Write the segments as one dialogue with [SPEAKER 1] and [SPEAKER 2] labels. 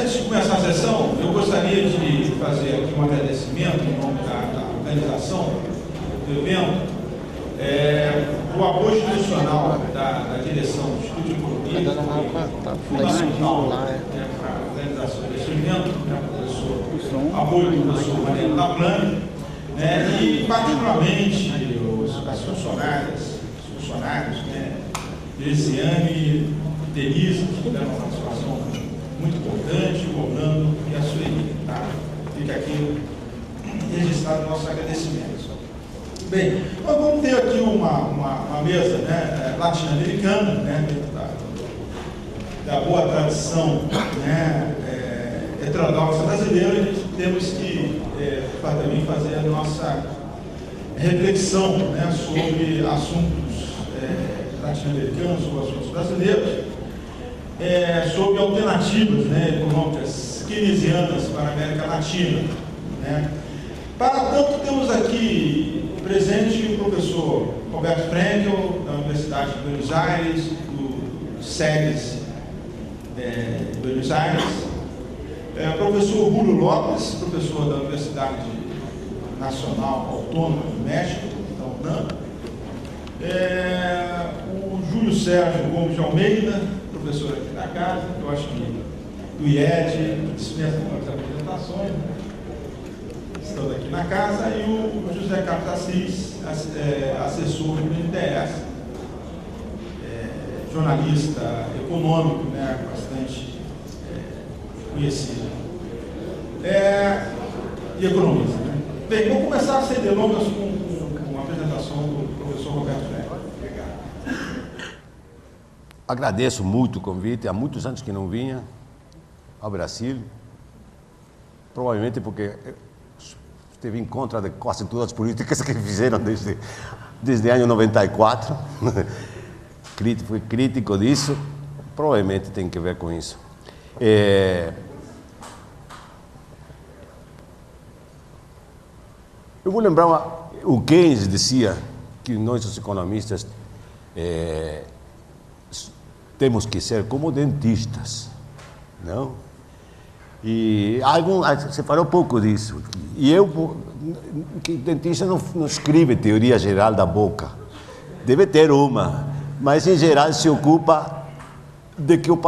[SPEAKER 1] Antes de começar a sessão, eu gostaria de fazer aqui um agradecimento em nome da organização do evento, o apoio institucional da direção do Instituto de Economia, fundamental para a organização desse evento, apoio do professor Mariano Tablani, e particularmente as funcionários, Elisiane e Denise, que tiveram uma participação muito importante, o Orlando e a Sueli. Tá? Fica aqui registrado o nosso agradecimento. Bem, nós vamos ter aqui uma mesa latino-americana, dentro da boa tradição heterodoxa brasileira. A gente temos que também fazer a nossa reflexão sobre assuntos latino-americanos, sobre assuntos brasileiros, sobre alternativas econômicas keynesianas para a América Latina. Para tanto, temos aqui presente o professor Roberto Frenkel, da Universidade de Buenos Aires, do SEGES de Buenos Aires, o professor Julio Lopes, professor da Universidade Nacional Autônoma do México, da UNAM, o Júlio Sérgio Gomes de Almeida, professor aqui da casa, eu acho que do IED, dispensa as apresentações, estão aqui na casa, e o José Carlos Assis, assessor do BNDES, jornalista econômico, bastante conhecido, e economista. Bem, vamos começar sem delongas com a apresentação do professor Roberto Frenkel. Obrigado.
[SPEAKER 2] Agradeço muito o convite, há muitos anos que não vinha ao Brasil, provavelmente porque esteve em contra de quase todas as políticas que fizeram desde o ano 94, fui crítico disso, provavelmente tem que ver com isso. Eu vou lembrar, o Keynes dizia que nós, os economistas, temos que ser como dentistas, não? E você falou pouco disso. E que dentista não escreve teoria geral da boca. Deve ter uma, mas em geral se ocupa de que o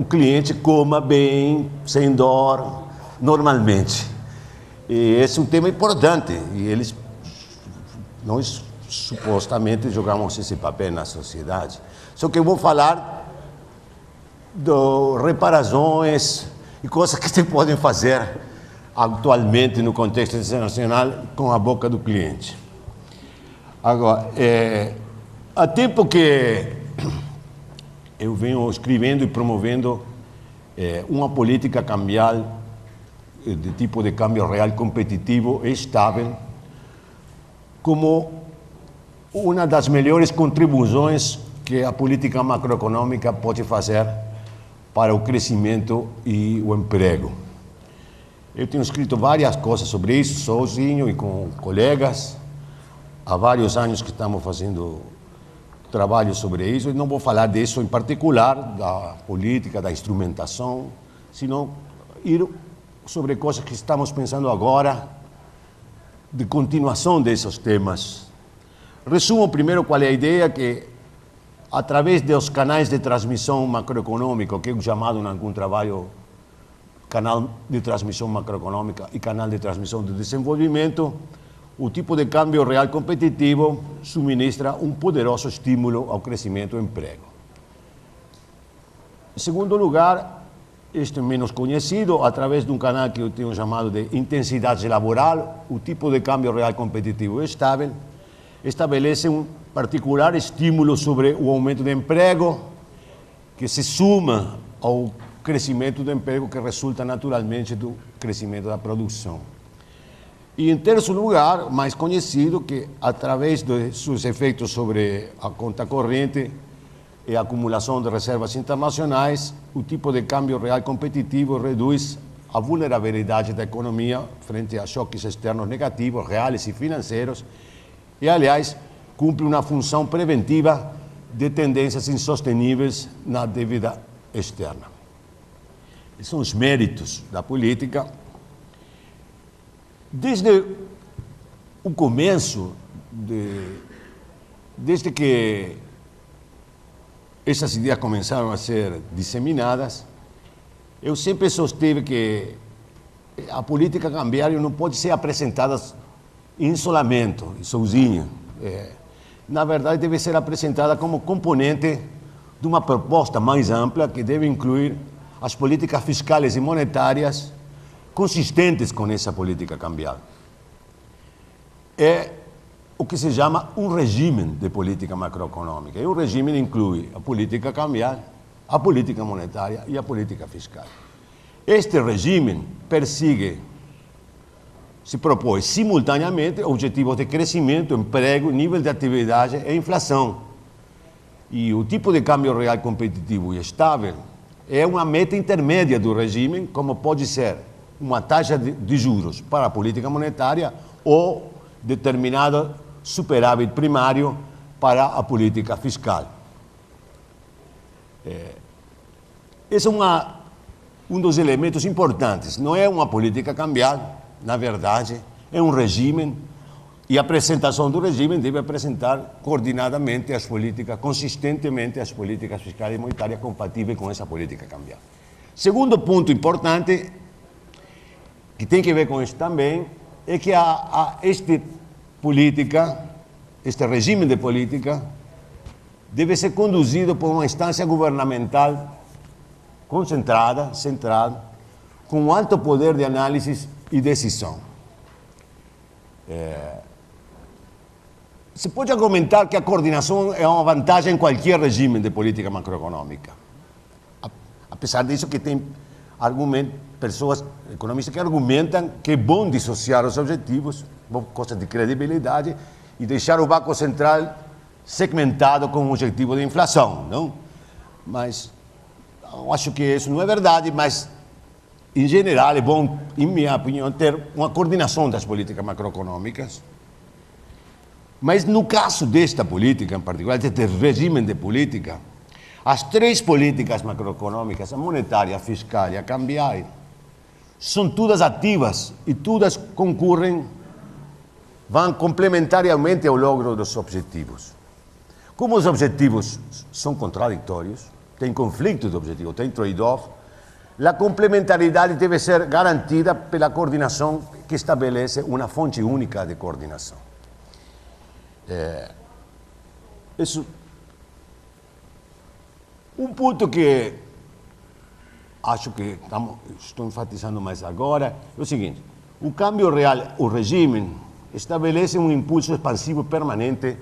[SPEAKER 2] cliente coma bem, sem dor, normalmente. E esse é um tema importante. E nós supostamente jogamos esse papel na sociedade. Só que eu vou falar de reparações e coisas que se podem fazer atualmente no contexto internacional com a boca do cliente. Agora, há tempo que eu venho escrevendo e promovendo uma política cambial de tipo de câmbio real competitivo e estável como uma das melhores contribuições que a política macroeconômica pode fazer para o crescimento e o emprego. Eu tenho escrito várias coisas sobre isso, sozinho e com colegas. Há vários anos que estamos fazendo trabalho sobre isso, e não vou falar disso em particular, da política, da instrumentação, senão ir sobre coisas que estamos pensando agora, de continuação desses temas. Resumo primeiro qual é a ideia, que através dos canais de transmissão macroeconômica, que é chamado em algum trabalho canal de transmissão macroeconômica e canal de transmissão de desenvolvimento, o tipo de câmbio real competitivo suministra um poderoso estímulo ao crescimento e ao emprego. Em segundo lugar, este é menos conhecido, através de um canal que eu tenho chamado de intensidade laboral, o tipo de câmbio real competitivo estável estabelece um particular estímulo sobre o aumento de emprego, que se suma ao crescimento do emprego que resulta naturalmente do crescimento da produção. E em terceiro lugar, mais conhecido, que através de seus efeitos sobre a conta corrente e a acumulação de reservas internacionais, o tipo de câmbio real competitivo reduz a vulnerabilidade da economia frente a choques externos negativos, reais e financeiros, e, aliás, cumpre uma função preventiva de tendências insosteníveis na dívida externa. são os méritos da política. Desde o começo, desde que essas ideias começaram a ser disseminadas, eu sempre sostive que a política cambiária não pode ser apresentada em isolamento, sozinha. Na verdade, deve ser apresentada como componente de uma proposta mais ampla que deve incluir as políticas fiscais e monetárias consistentes com essa política cambial. É o que se chama um regime de política macroeconômica. E o regime inclui a política cambial, a política monetária e a política fiscal. Este regime se propõe simultaneamente objetivos de crescimento, emprego, nível de atividade e inflação. E o tipo de câmbio real competitivo e estável é uma meta intermédia do regime, como pode ser uma taxa de juros para a política monetária ou determinado superávit primário para a política fiscal. Esse é um dos elementos importantes. Não é uma política cambial, na verdade, é um regime, e a apresentação do regime deve apresentar coordenadamente as políticas, consistentemente as políticas fiscais e monetárias compatíveis com essa política cambial. Segundo ponto importante, que tem que ver com isso também, é que este regime de política deve ser conduzido por uma instância governamental concentrada, centrada, com um alto poder de análise e decisão. Se pode argumentar que a coordenação é uma vantagem em qualquer regime de política macroeconômica. Apesar disso, que tem pessoas, economistas, que argumentam que é bom dissociar os objetivos, coisa de credibilidade, e deixar o Banco Central segmentado com o objetivo de inflação, não? Mas eu acho que isso não é verdade, mas em geral é bom, em minha opinião, ter uma coordenação das políticas macroeconômicas. Mas no caso desta política em particular, deste regime de política, as três políticas macroeconômicas, a monetária, a fiscal e a cambial, são todas ativas e todas concorrem, vão complementariamente ao logro dos objetivos. Como os objetivos são contraditórios, tem conflito de objetivos, tem trade-off, a complementaridade deve ser garantida pela coordenação que estabelece uma fonte única de coordenação. Isso, um ponto que acho que estou enfatizando mais agora é o seguinte: o câmbio real, o regime, estabelece um impulso expansivo permanente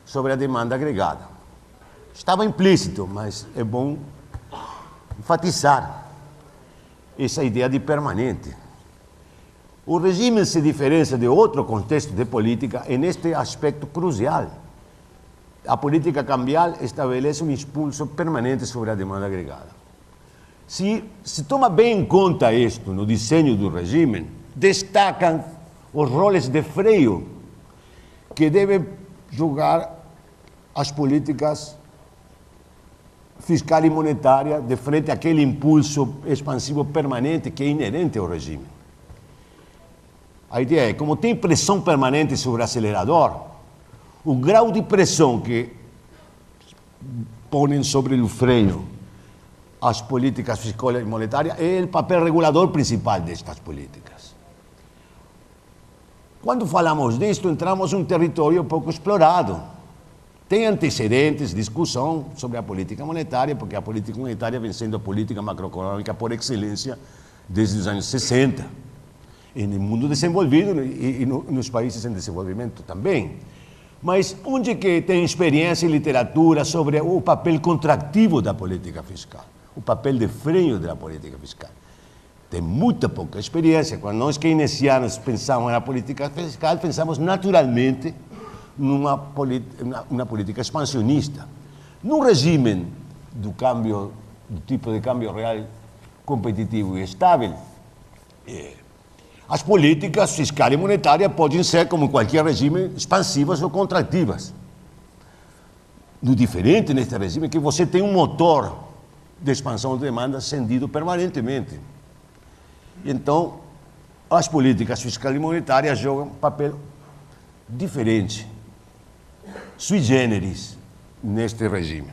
[SPEAKER 2] sobre a demanda agregada. Estava implícito, mas é bom enfatizar essa ideia de permanente. O regime se diferencia de outro contexto de política neste aspecto crucial. A política cambial estabelece um impulso permanente sobre a demanda agregada. Se toma bem em conta isto no desenho do regime, destacam os roles de freio que devem jogar as políticas fiscal e monetária de frente àquele impulso expansivo permanente que é inerente ao regime. A ideia é, como tem pressão permanente sobre o acelerador, o grau de pressão que põem sobre o freio as políticas fiscais e monetárias é o papel regulador principal destas políticas. Quando falamos disto, entramos em um território pouco explorado. Tem antecedentes, discussão sobre a política monetária, porque a política monetária vem sendo a política macroeconômica por excelência desde os anos 60. E no mundo desenvolvido e nos países em desenvolvimento também. Mas onde que tem experiência e literatura sobre o papel contrativo da política fiscal, o papel de freio da política fiscal? Tem muita pouca experiência. Quando nós keynesianos pensamos na política fiscal, pensamos naturalmente numa política expansionista. Num regime do tipo de câmbio real competitivo e estável, as políticas fiscal e monetária podem ser, como em qualquer regime, expansivas ou contrativas. O diferente neste regime é que você tem um motor de expansão de demanda ascendido permanentemente. Então, as políticas fiscais e monetárias jogam um papel diferente, sui generis, neste regime.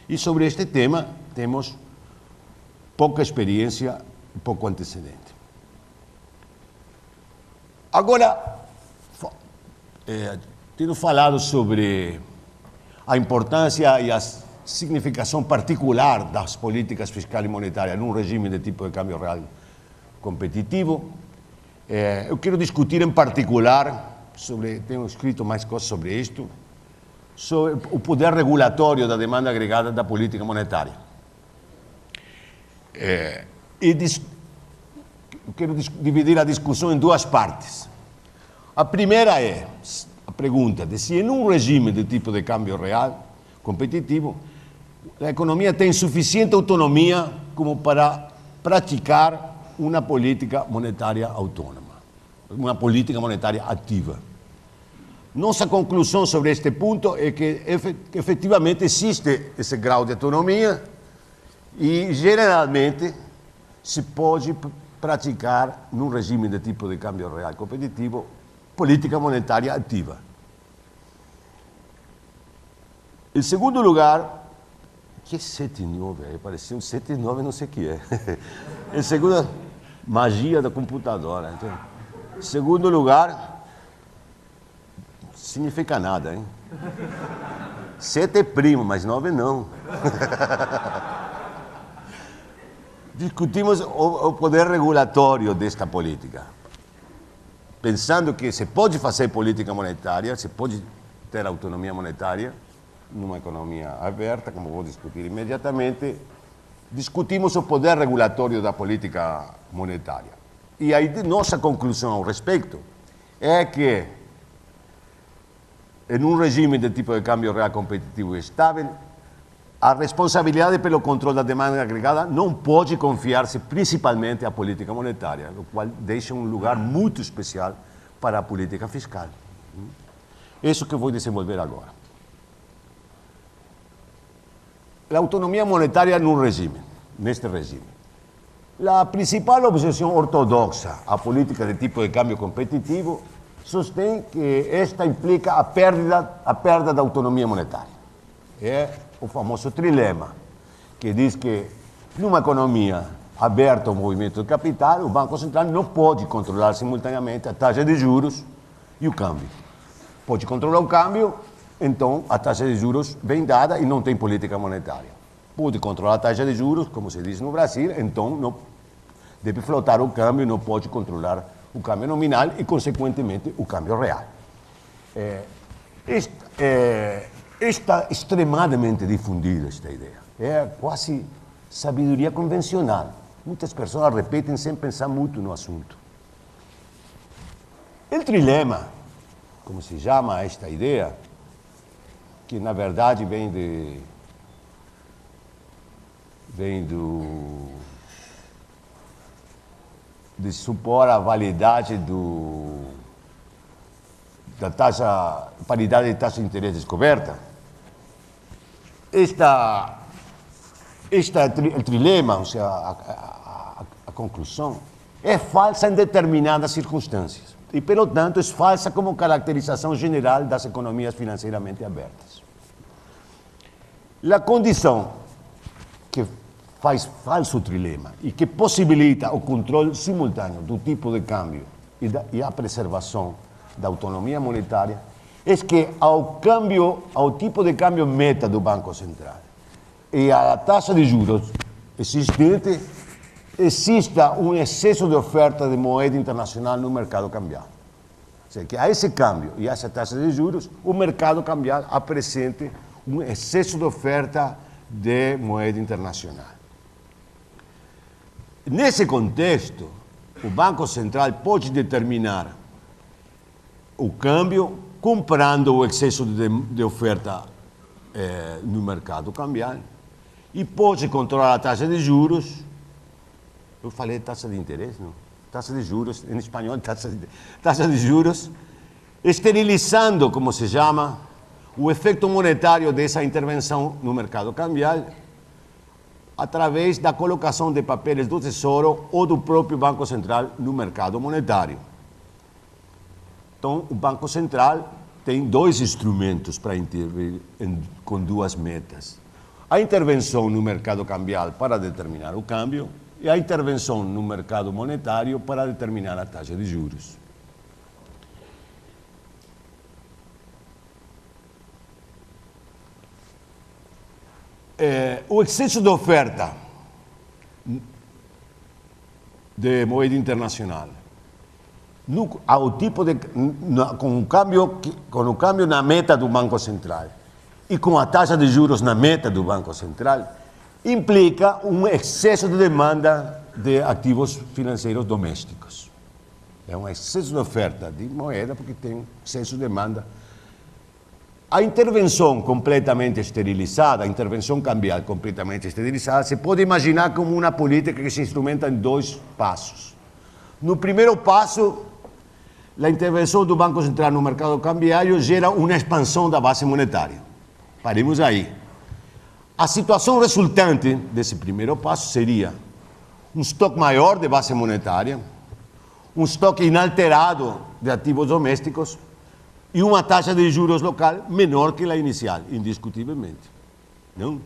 [SPEAKER 2] E sobre este tema temos pouca experiência e pouco antecedente. Agora, tendo falado sobre a importância e a significação particular das políticas fiscais e monetárias num regime de tipo de câmbio real competitivo, eu quero discutir em particular tenho escrito mais coisas sobre isto, sobre o poder regulatório da demanda agregada da política monetária. Quero dividir a discussão em duas partes. A primeira é a pergunta de se em um regime de tipo de câmbio real competitivo, a economia tem suficiente autonomia como para praticar uma política monetária autônoma, uma política monetária ativa. Nossa conclusão sobre este ponto é que efetivamente existe esse grau de autonomia e, geralmente, se pode praticar, num regime de tipo de câmbio real competitivo, política monetária ativa. Em segundo lugar, que é 7,9? Parecia um 7,9, não sei o que é. Em segundo, magia da computadora. Então, em segundo lugar, significa nada, hein? 7 é primo, mas 9 não. Discutimos o poder regulatório desta política, pensando que se pode fazer política monetária, se pode ter autonomia monetária numa economia aberta, como vou discutir imediatamente. Discutimos o poder regulatório da política monetária. E aí nossa conclusão ao respeito é que em um regime de tipo de câmbio real competitivo estável, a responsabilidade pelo controle da demanda agregada não pode confiar-se principalmente à política monetária, o qual deixa um lugar muito especial para a política fiscal. Isso que eu vou desenvolver agora. A autonomia monetária neste regime. A principal objeção ortodoxa à política de tipo de câmbio competitivo sostém que esta implica a perda da autonomia monetária. É o famoso trilema, que diz que numa economia aberta ao movimento de capital, o Banco Central não pode controlar simultaneamente a taxa de juros e o câmbio. Pode controlar o câmbio, então a taxa de juros vem dada e não tem política monetária. Pode controlar a taxa de juros, como se diz no Brasil, então não deve flotar o câmbio, não pode controlar o câmbio nominal e, consequentemente, o câmbio real. Está extremamente difundida esta ideia. É quase sabedoria convencional. Muitas pessoas repetem sem pensar muito no assunto. O trilema, como se chama esta ideia, que na verdade vem de supor a validade da taxa, paridade de taxa de interesse descoberta. O trilema, ou seja, a conclusão, é falsa em determinadas circunstâncias e, pelo tanto, é falsa como caracterização geral das economias financeiramente abertas. A condição que faz falso o trilema e que possibilita o controle simultâneo do tipo de câmbio e a preservação da autonomia monetária é que ao tipo de câmbio meta do Banco Central e à taxa de juros existente, exista um excesso de oferta de moeda internacional no mercado cambial. Ou seja, que a esse câmbio e a essa taxa de juros, o mercado cambial apresente um excesso de oferta de moeda internacional. Nesse contexto, o Banco Central pode determinar o câmbio comprando o excesso de oferta no mercado cambial e pode controlar a taxa de juros. Eu falei taxa de interesse, não? Taxa de juros, em espanhol, taxa de juros, esterilizando, como se chama, o efeito monetário dessa intervenção no mercado cambial através da colocação de papéis do Tesouro ou do próprio Banco Central no mercado monetário. Então, o Banco Central tem dois instrumentos para intervir com duas metas. A intervenção no mercado cambial para determinar o câmbio e a intervenção no mercado monetário para determinar a taxa de juros. O excesso de oferta de moeda internacional com o câmbio na meta do Banco Central e com a taxa de juros na meta do Banco Central implica um excesso de demanda de ativos financeiros domésticos. É um excesso de oferta de moeda porque tem um excesso de demanda. A intervenção completamente esterilizada, a intervenção cambial completamente esterilizada, se pode imaginar como uma política que se instrumenta em dois passos. No primeiro passo, a intervenção do Banco Central no mercado cambiário gera uma expansão da base monetária. Paremos aí. A situação resultante desse primeiro passo seria um estoque maior de base monetária, um estoque inalterado de ativos domésticos e uma taxa de juros local menor que a inicial, indiscutivelmente. Não?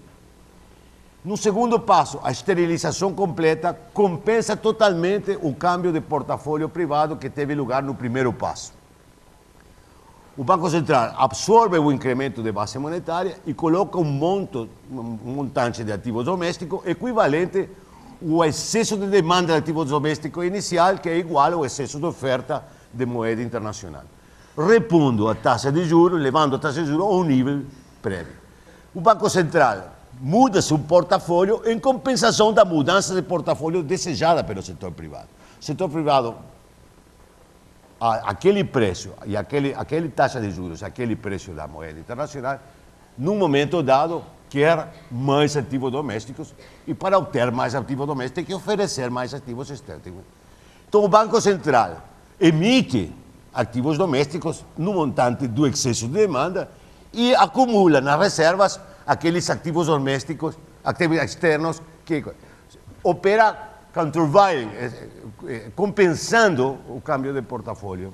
[SPEAKER 2] No segundo passo, a esterilização completa compensa totalmente o câmbio de portafólio privado que teve lugar no primeiro passo. O Banco Central absorve o incremento de base monetária e coloca um montante de ativos domésticos equivalente ao excesso de demanda de ativos domésticos inicial, que é igual ao excesso de oferta de moeda internacional, repondo a taxa de juros, levando a taxa de juros a um nível prévio. O Banco Central muda seu portafólio em compensação da mudança de portafólio desejada pelo setor privado. O setor privado, aquele preço e aquele taxa de juros, aquele preço da moeda internacional, num momento dado, quer mais ativos domésticos e para obter mais ativos domésticos tem que oferecer mais ativos externos. Então o Banco Central emite ativos domésticos no montante do excesso de demanda e acumula nas reservas aqueles ativos domésticos, ativos externos que opera countervailing, compensando o câmbio de portafólio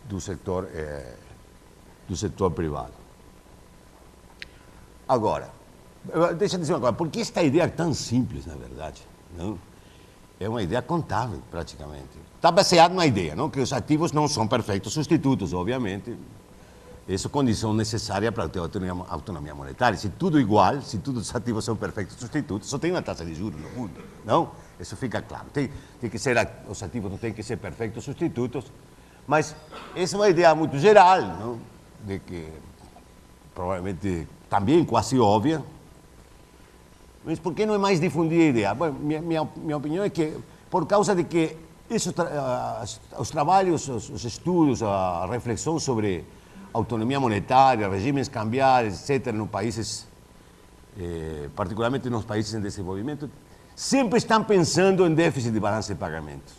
[SPEAKER 2] do setor privado. Agora, deixa eu dizer uma coisa, por que esta ideia é tão simples, na verdade? Não? É uma ideia contábil, praticamente. Está baseado numa ideia, não? Que os ativos não são perfeitos substitutos, obviamente. Isso é condição necessária para ter autonomia monetária. Se tudo igual, se todos os ativos são perfeitos substitutos, só tem uma taxa de juros no mundo, não? Isso fica claro. Tem que ser, os ativos não têm que ser perfeitos substitutos, mas essa é uma ideia muito geral, não? De que provavelmente também quase óbvia. Mas por que não é mais difundida a ideia? Bom, minha opinião é que por causa de que os trabalhos, os estudos, a reflexão sobre autonomia monetária, regimes cambiais, etc., nos países, particularmente nos países em desenvolvimento, sempre estão pensando em déficit de balança de pagamentos.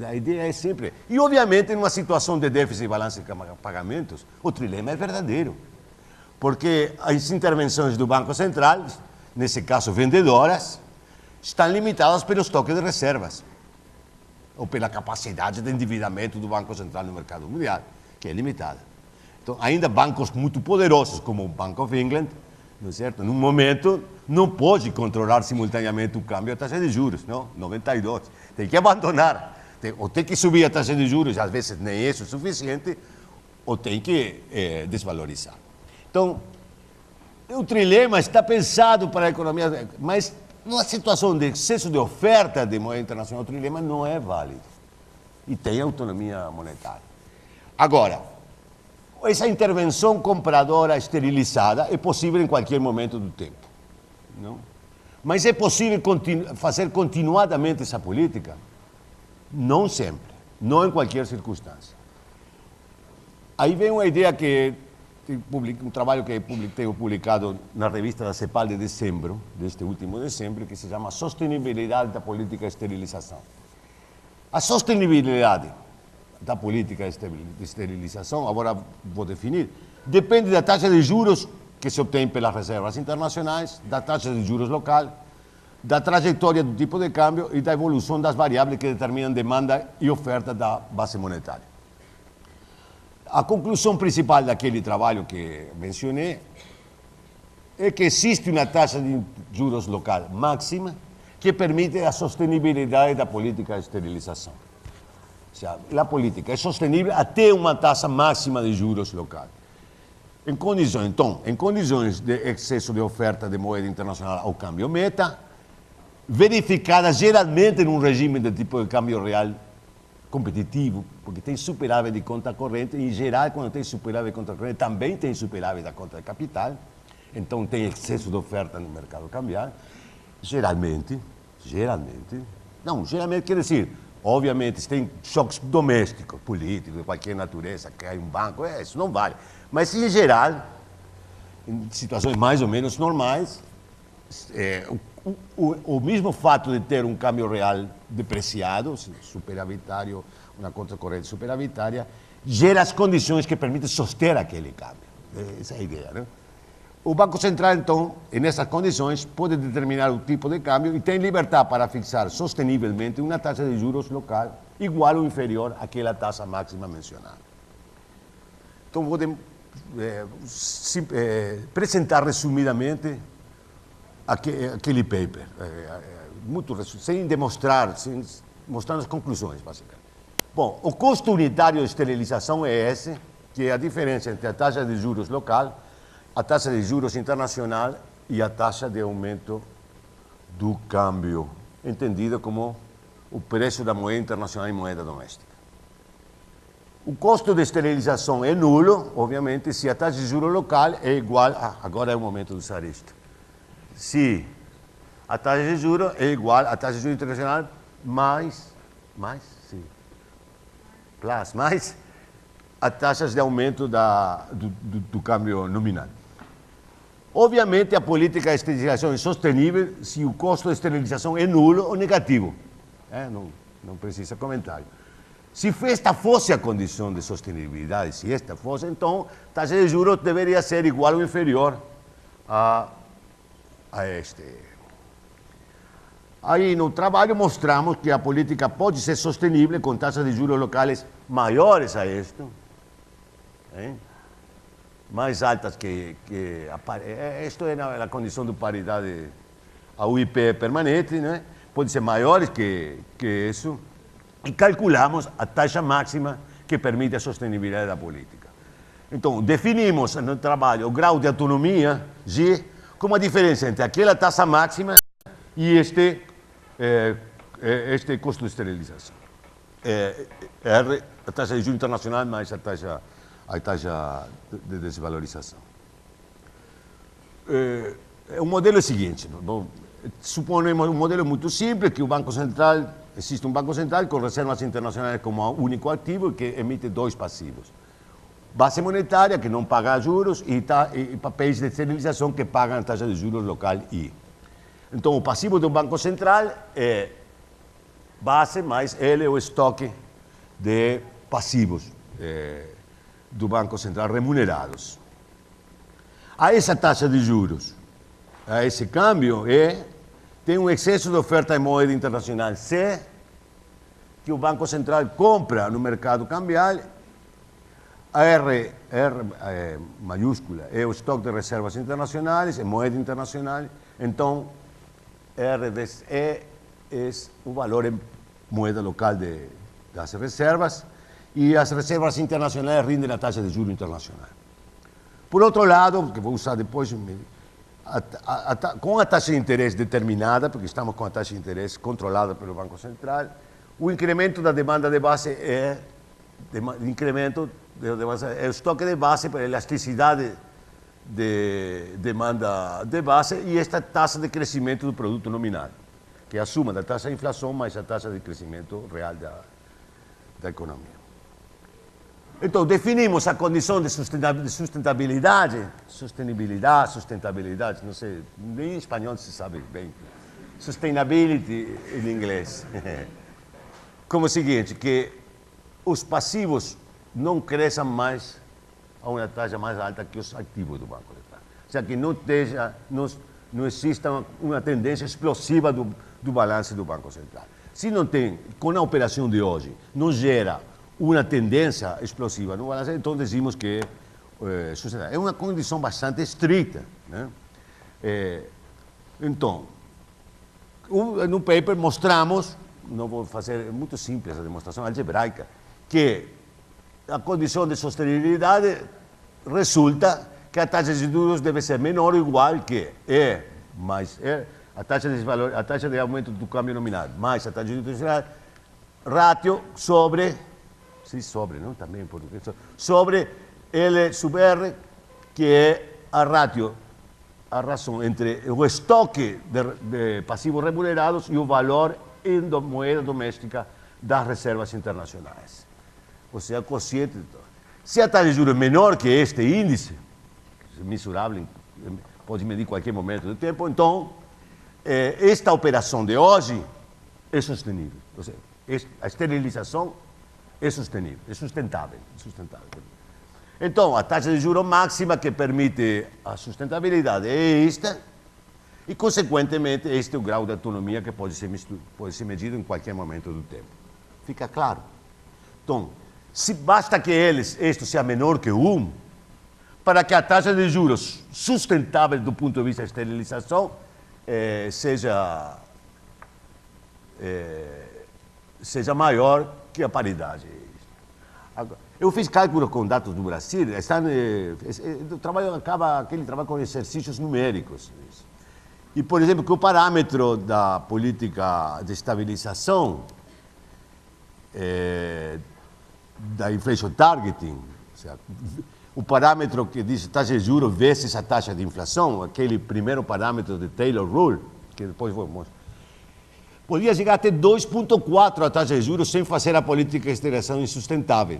[SPEAKER 2] A ideia é sempre... E, obviamente, numa situação de déficit de balança de pagamentos, o trilema é verdadeiro. Porque as intervenções do Banco Central, nesse caso vendedoras, estão limitadas pelo estoque de reservas ou pela capacidade de endividamento do Banco Central no mercado mundial, que é limitada. Então, ainda bancos muito poderosos, como o Bank of England, não é certo? Num momento, não pode controlar simultaneamente o câmbio e a taxa de juros, não? 92. Tem que abandonar. Ou tem que subir a taxa de juros, às vezes nem isso é suficiente, ou tem que desvalorizar. Então, o trilema está pensado para a economia, mas numa situação de excesso de oferta de moeda internacional, o trilema não é válido. E tem autonomia monetária. Agora, essa intervenção compradora esterilizada é possível em qualquer momento do tempo, não? Mas é possível fazer continuadamente essa política? Não sempre, não em qualquer circunstância. Aí vem uma ideia que um trabalho que tenho publicado na revista da CEPAL de dezembro, deste último dezembro, que se chama Sostenibilidade da Política de Esterilização. A sostenibilidade da política de esterilização, agora vou definir, depende da taxa de juros que se obtém pelas reservas internacionais, da taxa de juros local, da trajetória do tipo de câmbio e da evolução das variáveis que determinam demanda e oferta da base monetária. A conclusão principal daquele trabalho que mencionei é que existe uma taxa de juros local máxima que permite a sostenibilidade da política de esterilização. Ou seja, a política é sostenível até uma taxa máxima de juros local. Em condições de excesso de oferta de moeda internacional ao câmbio meta, verificada geralmente num regime de tipo de câmbio real competitivo, porque tem superávit de conta corrente, e em geral, quando tem superávit de conta corrente, também tem superávit da conta de capital, então tem excesso de oferta no mercado cambial. Geralmente quer dizer, obviamente, tem choques domésticos, políticos, de qualquer natureza, cai um banco, isso não vale. Mas, em geral, em situações mais ou menos normais, o mesmo fato de ter um câmbio real depreciado, superavitário, uma conta corrente superavitária, gera as condições que permitem soster aquele câmbio. Essa é a ideia, né? O Banco Central, então, nessas condições, pode determinar o tipo de câmbio e tem liberdade para fixar sostenivelmente uma taxa de juros local igual ou inferior àquela taxa máxima mencionada. Então, vou apresentar resumidamente aquele paper, sem demonstrar, mostrando as conclusões, basicamente. Bom, o custo unitário de esterilização é esse, que é a diferença entre a taxa de juros local, a taxa de juros internacional e a taxa de aumento do câmbio, entendida como o preço da moeda internacional e moeda doméstica. O custo de esterilização é nulo, obviamente, se a taxa de juros local é igual agora é o momento de usar isto. Se a taxa de juros é igual à taxa de juros internacional mais as taxas de aumento do câmbio nominal. Obviamente, a política de esterilização é sostenível se o custo de esterilização é nulo ou negativo. Não precisa comentário. Se esta fosse a condição de sostenibilidade, se esta fosse, então a taxa de juros deveria ser igual ou inferior a este. Aí no trabalho mostramos que a política pode ser sostenível com taxas de juros locais maiores a isto, mais altas que isto é a condição de paridade, a UIP é permanente, né? Pode ser maiores que isso, e calculamos a taxa máxima que permite a sostenibilidade da política. Então, definimos no trabalho o grau de autonomia, G, como a diferença entre aquela taxa máxima e este custo de esterilização. R, a taxa de juros internacional mais a taxa de desvalorização. O modelo é o seguinte, suponemos um modelo muito simples, que existe um Banco Central com reservas internacionais como único ativo que emite dois passivos. Base monetária, que não paga juros, e papéis de esterilização que pagam a taxa de juros local I. Então, o passivo do Banco Central é base mais L, o estoque de passivos do Banco Central remunerados. A essa taxa de juros, a esse câmbio, tem um excesso de oferta de moeda internacional C, que o Banco Central compra no mercado cambial. A R maiúscula é o estoque de reservas internacionais, é moeda internacional. Então, RDE é o valor em moeda local das reservas, e as reservas internacionais rindem a taxa de juros internacional. Por outro lado, que vou usar depois, com a taxa de interesse determinada, porque estamos com a taxa de interesse controlada pelo Banco Central, o incremento da demanda de base é o estoque de base pela elasticidade de demanda de base e esta taxa de crescimento do produto nominal, que é a suma da taxa de inflação mais a taxa de crescimento real da economia. Então, definimos a condição de sustentabilidade, não sei, nem em espanhol se sabe bem, sustainability em inglês, como o seguinte, que os passivos não cresçam mais a uma taxa mais alta que os ativos do Banco Central. Ou seja, que não exista uma tendência explosiva do balanço do Banco Central. Se não tem, com a operação de hoje, não gera uma tendência explosiva no balanço, então dizemos que é uma condição bastante estrita, né? Então, no paper mostramos, não vou fazer, é muito simples a demonstração algebraica, que a condição de sustentabilidade resulta que a taxa de juros deve ser menor ou igual que a taxa de aumento do câmbio nominal mais a taxa de juros ratio sobre, não? Também em português, sobre L sub R, que é a razão entre o estoque de passivos remunerados e o valor em moeda doméstica das reservas internacionais. Ou seja, quociente. Se a taxa de juros é menor que este índice, mensurável, pode medir em qualquer momento do tempo, então, esta operação de hoje é sustentável. Ou seja, a esterilização é sustentável, é sustentável. Então, a taxa de juros máxima que permite a sustentabilidade é esta, e, consequentemente, este é o grau de autonomia que pode ser medido em qualquer momento do tempo. Fica claro? Então, se basta que isto seja menor que 1, para que a taxa de juros sustentável do ponto de vista da esterilização seja maior que a paridade. Eu fiz cálculos com dados do Brasil, aquele trabalho com exercícios numéricos. E, por exemplo, que o parâmetro da política de estabilização da inflation targeting, ou seja, o parâmetro que diz taxa de juros vezes a taxa de inflação, aquele primeiro parâmetro de Taylor Rule, que depois vou mostrar, podia chegar até 2,4 a taxa de juros sem fazer a política de estabilização insustentável.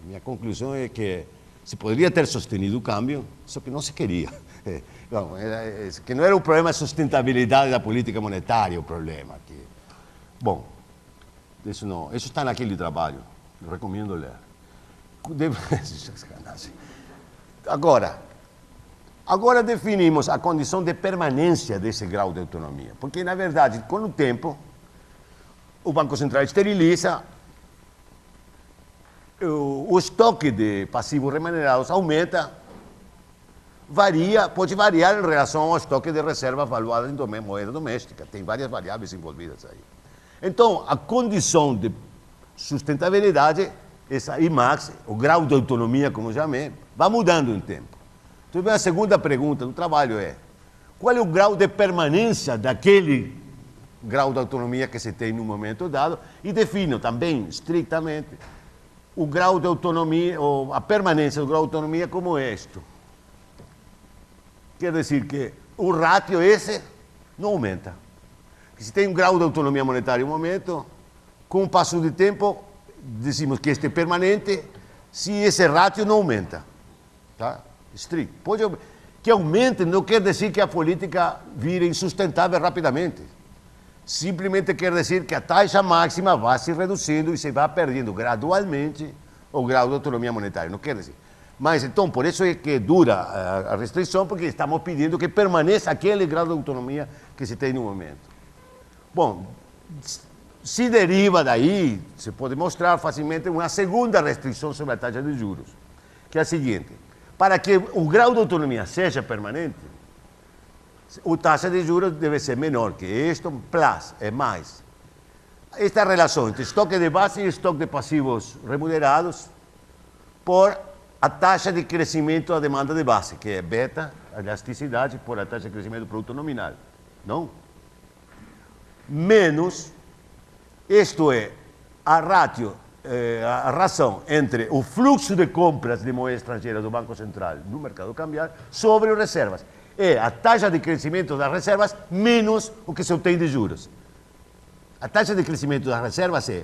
[SPEAKER 2] Minha conclusão é que se poderia ter sustenido o câmbio, só que não se queria. Que não era o problema da sustentabilidade da política monetária o problema. Bom, isso está naquele trabalho, eu recomendo ler. Agora definimos a condição de permanência desse grau de autonomia, porque, na verdade, com o tempo, o Banco Central esteriliza, o estoque de passivos remunerados aumenta, pode variar em relação ao estoque de reservas valuadas em moeda doméstica. Tem várias variáveis envolvidas aí. Então, a condição de sustentabilidade, essa IMAX, o grau de autonomia, como chamei, vai mudando em tempo. Então, a segunda pergunta do trabalho é: qual é o grau de permanência daquele grau de autonomia que se tem no momento dado? E defino também, estritamente, o grau de autonomia, ou a permanência do grau de autonomia como isto. Quer dizer que o ratio esse não aumenta. Que se tem um grau de autonomia monetária em um momento, com o passo do tempo, dizemos que este é permanente, se esse ratio não aumenta. Tá? Estrito. Que aumente não quer dizer que a política vire insustentável rapidamente. Simplesmente quer dizer que a taxa máxima vai se reduzindo e se vai perdendo gradualmente o grau de autonomia monetária. Não quer dizer. Mas, então, por isso é que dura a restrição, porque estamos pedindo que permaneça aquele grau de autonomia que se tem no momento. Bom, se deriva daí, se pode mostrar facilmente uma segunda restrição sobre a taxa de juros, que é a seguinte: para que o grau de autonomia seja permanente, a taxa de juros deve ser menor que isto, plus, é mais. Esta relação entre estoque de base e estoque de passivos remunerados por a taxa de crescimento da demanda de base, que é beta, a elasticidade, por a taxa de crescimento do produto nominal. Não? Menos, isto é, a ratio, a razão entre o fluxo de compras de moeda estrangeira do Banco Central no mercado cambial sobre as reservas. É a taxa de crescimento das reservas menos o que se obtém de juros. A taxa de crescimento das reservas é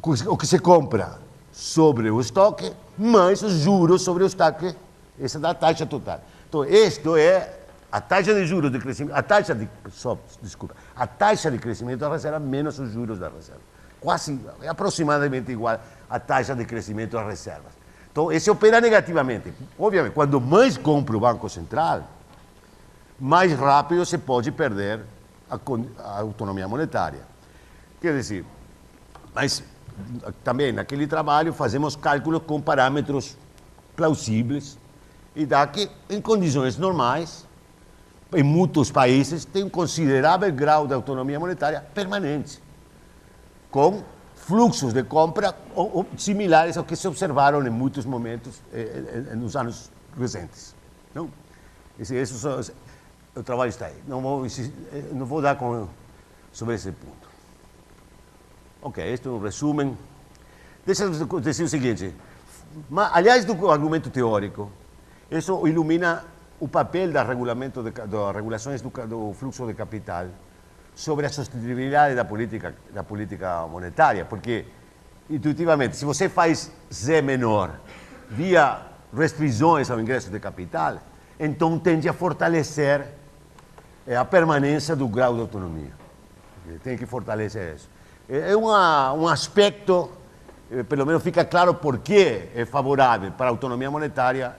[SPEAKER 2] o que se compra sobre o estoque, mais os juros sobre o estoque, essa é a taxa total. Então, isto é a taxa de juros de crescimento, a taxa de crescimento da reserva menos os juros da reserva. Quase, é aproximadamente igual à taxa de crescimento das reservas. Então, esse opera negativamente. Obviamente, quando mais compra o Banco Central, mais rápido se pode perder a autonomia monetária. Quer dizer, mas também naquele trabalho fazemos cálculos com parâmetros plausíveis e dá que, em condições normais, em muitos países, tem um considerável grau de autonomia monetária permanente, com fluxos de compra similares ao que se observaram em muitos momentos nos anos recentes. Não? O trabalho está aí. Não vou dar sobre esse ponto. Ok, este é um resumo. Deixa eu dizer o seguinte. Aliás do argumento teórico, isso ilumina o papel das regulações do fluxo de capital sobre a sustentabilidade da política monetária, porque, intuitivamente, se você faz Z menor via restrições ao ingresso de capital, então tende a fortalecer a permanência do grau de autonomia. Tem que fortalecer isso. É um aspecto, pelo menos fica claro por que é favorável para a autonomia monetária.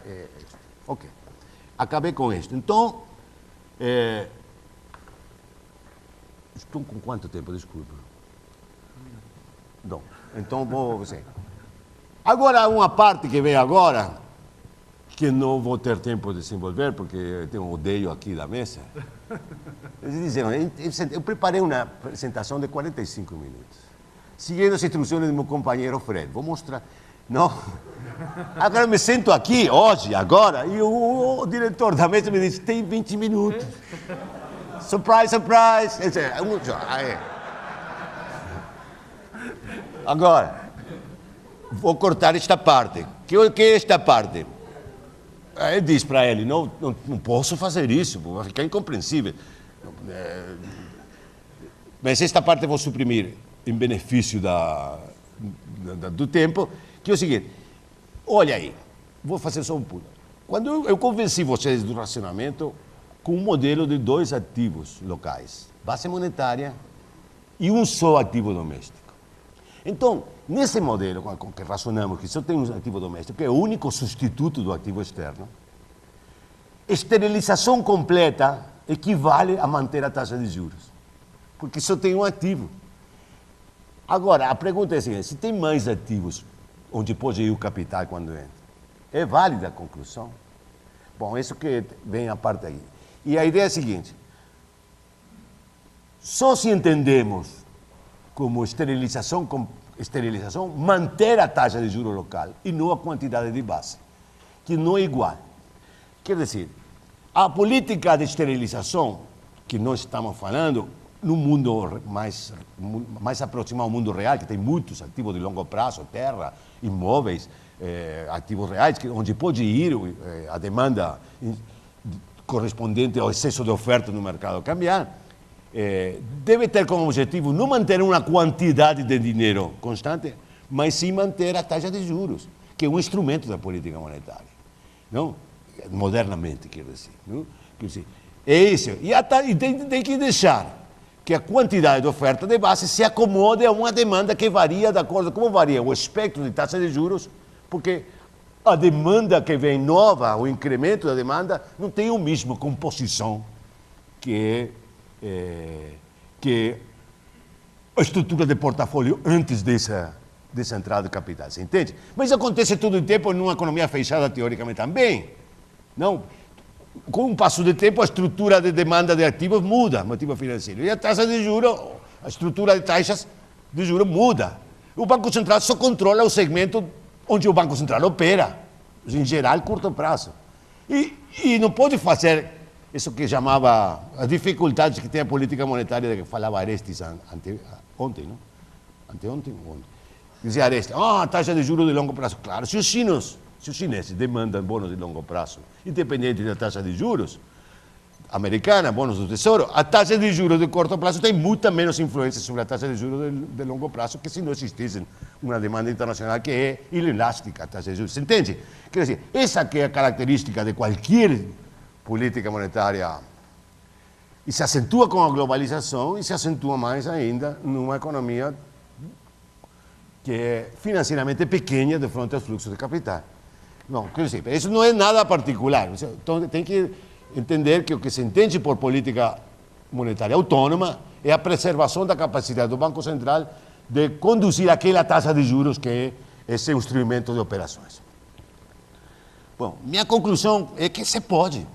[SPEAKER 2] Ok. Acabei com isso. Então, estou com quanto tempo? Desculpa. Não. Então, vou... Agora, uma parte que vem agora, que não vou ter tempo de desenvolver, porque eu tenho um odeio aqui da mesa. Eu preparei uma apresentação de 45 minutos, seguindo as instruções do meu companheiro Fred. Vou mostrar. Não. Agora me sento aqui, hoje, agora, e o diretor da mesa me diz, tem 20 minutos. Surprise, surprise. Agora, vou cortar esta parte. Que é esta parte? Ele diz para ele, não posso fazer isso, vai ficar incompreensível. Mas esta parte eu vou suprimir em benefício do tempo, que é o seguinte, olha aí, vou fazer só um pulo. Quando eu convenci vocês do racionamento com um modelo de 2 ativos locais, base monetária e um só ativo doméstico. Então, nesse modelo com que razonamos que só tem um ativo doméstico, que é o único substituto do ativo externo, esterilização completa equivale a manter a taxa de juros, porque só tem um ativo. Agora, a pergunta é a seguinte, se tem mais ativos onde pode ir o capital quando entra, é válida a conclusão? Bom, isso que vem a parte aí. E a ideia é a seguinte, só se entendemos como esterilização, manter a taxa de juros local e não a quantidade de base, que não é igual. Quer dizer, a política de esterilização que nós estamos falando, no mundo mais aproximado ao mundo real, que tem muitos ativos de longo prazo, terra, imóveis, ativos reais, onde pode ir a demanda correspondente ao excesso de oferta no mercado cambial, deve ter como objetivo não manter uma quantidade de dinheiro constante, mas sim manter a taxa de juros, que é um instrumento da política monetária, não? Modernamente, quer dizer. Não? Quer dizer, é isso. E tem que deixar que a quantidade de oferta de base se acomode a uma demanda que varia de acordo com como varia o espectro de taxa de juros, porque a demanda que vem nova, o incremento da demanda, não tem a mesma composição que a estrutura de portfólio antes dessa entrada de capital, você entende? Mas acontece todo o tempo numa economia fechada, teoricamente, também. Não? Com o passo do tempo, a estrutura de demanda de ativos muda, motivo financeiro. E a taxa de juros, a estrutura de taxas de juros muda. O Banco Central só controla o segmento onde o Banco Central opera, em geral, curto prazo. E não pode fazer isso que chamava as dificuldades que tem a política monetária, de que falava Arestes ontem, não? Anteontem? Ontem. Dizia Arestes, a taxa de juros de longo prazo. Claro, se os chineses demandam bônus de longo prazo, independente da taxa de juros americana, bônus do Tesouro, a taxa de juros de curto prazo tem muita menos influência sobre a taxa de juros de longo prazo que se não existisse uma demanda internacional que é inelástica a taxa de juros. Você entende? Quer dizer, essa que é a característica de qualquer política monetária e se acentua com a globalização e se acentua mais ainda numa economia que é financeiramente pequena de frente aos fluxos de capital. Não, quer dizer, isso não é nada particular. Então, tem que entender que o que se entende por política monetária autônoma é a preservação da capacidade do Banco Central de conduzir aquela taxa de juros que é esse instrumento de operações. Bom, minha conclusão é que se pode.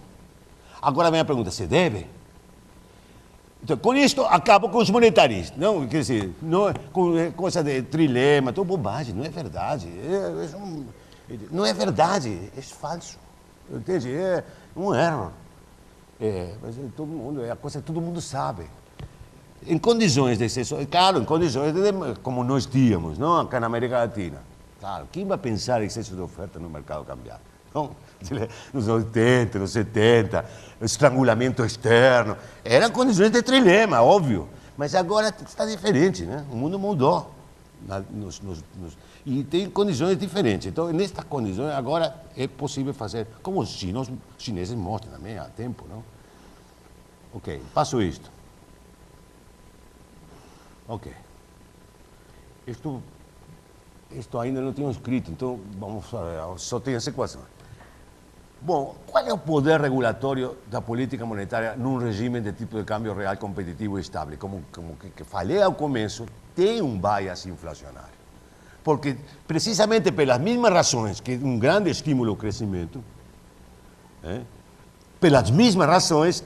[SPEAKER 2] Agora vem a pergunta, se deve? Então, com isto, acabo com os monetaristas. Não, quer dizer, não, com coisa de trilema, tudo bobagem, não é verdade. Não é verdade, é falso. Entende? É um erro. Mas todo mundo, é a coisa que todo mundo sabe. Em condições de excesso, claro, em condições como nós tínhamos, não? Aqui na América Latina. Claro, quem vai pensar em excesso de oferta no mercado cambial? Não? Nos 80, nos 70, estrangulamento externo. Eram condições de trilema, óbvio. Mas agora está diferente, né? O mundo mudou. E tem condições diferentes. Então, nestas condições, agora é possível fazer, como os chineses mostram também há tempo, não? Ok, passo isto. Ok. Isto ainda não tinha escrito, então vamos fazer, só tem essa equação. Bom, qual é o poder regulatório da política monetária num regime de tipo de câmbio real competitivo e estável? Como que falei ao começo, tem um bias inflacionário. Porque, precisamente pelas mesmas razões que um grande estímulo ao crescimento, pelas mesmas razões,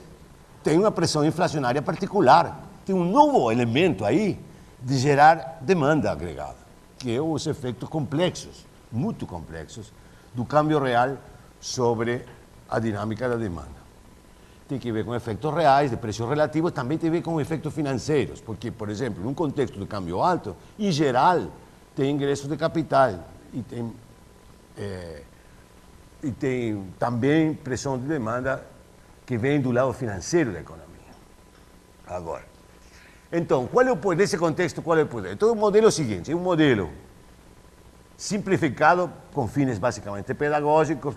[SPEAKER 2] tem uma pressão inflacionária particular. Tem um novo elemento aí de gerar demanda agregada, que é os efeitos complexos, muito complexos, do câmbio real sobre a dinâmica da demanda. Tem que ver com efeitos reais, de preços relativos, também tem a ver com efeitos financeiros, porque, por exemplo, num contexto de câmbio alto, em geral, tem ingressos de capital e tem também pressão de demanda que vem do lado financeiro da economia. Agora, então, qual é o poder? Nesse contexto, qual é o poder? Então, o modelo é o seguinte, é um modelo simplificado com fins basicamente pedagógicos,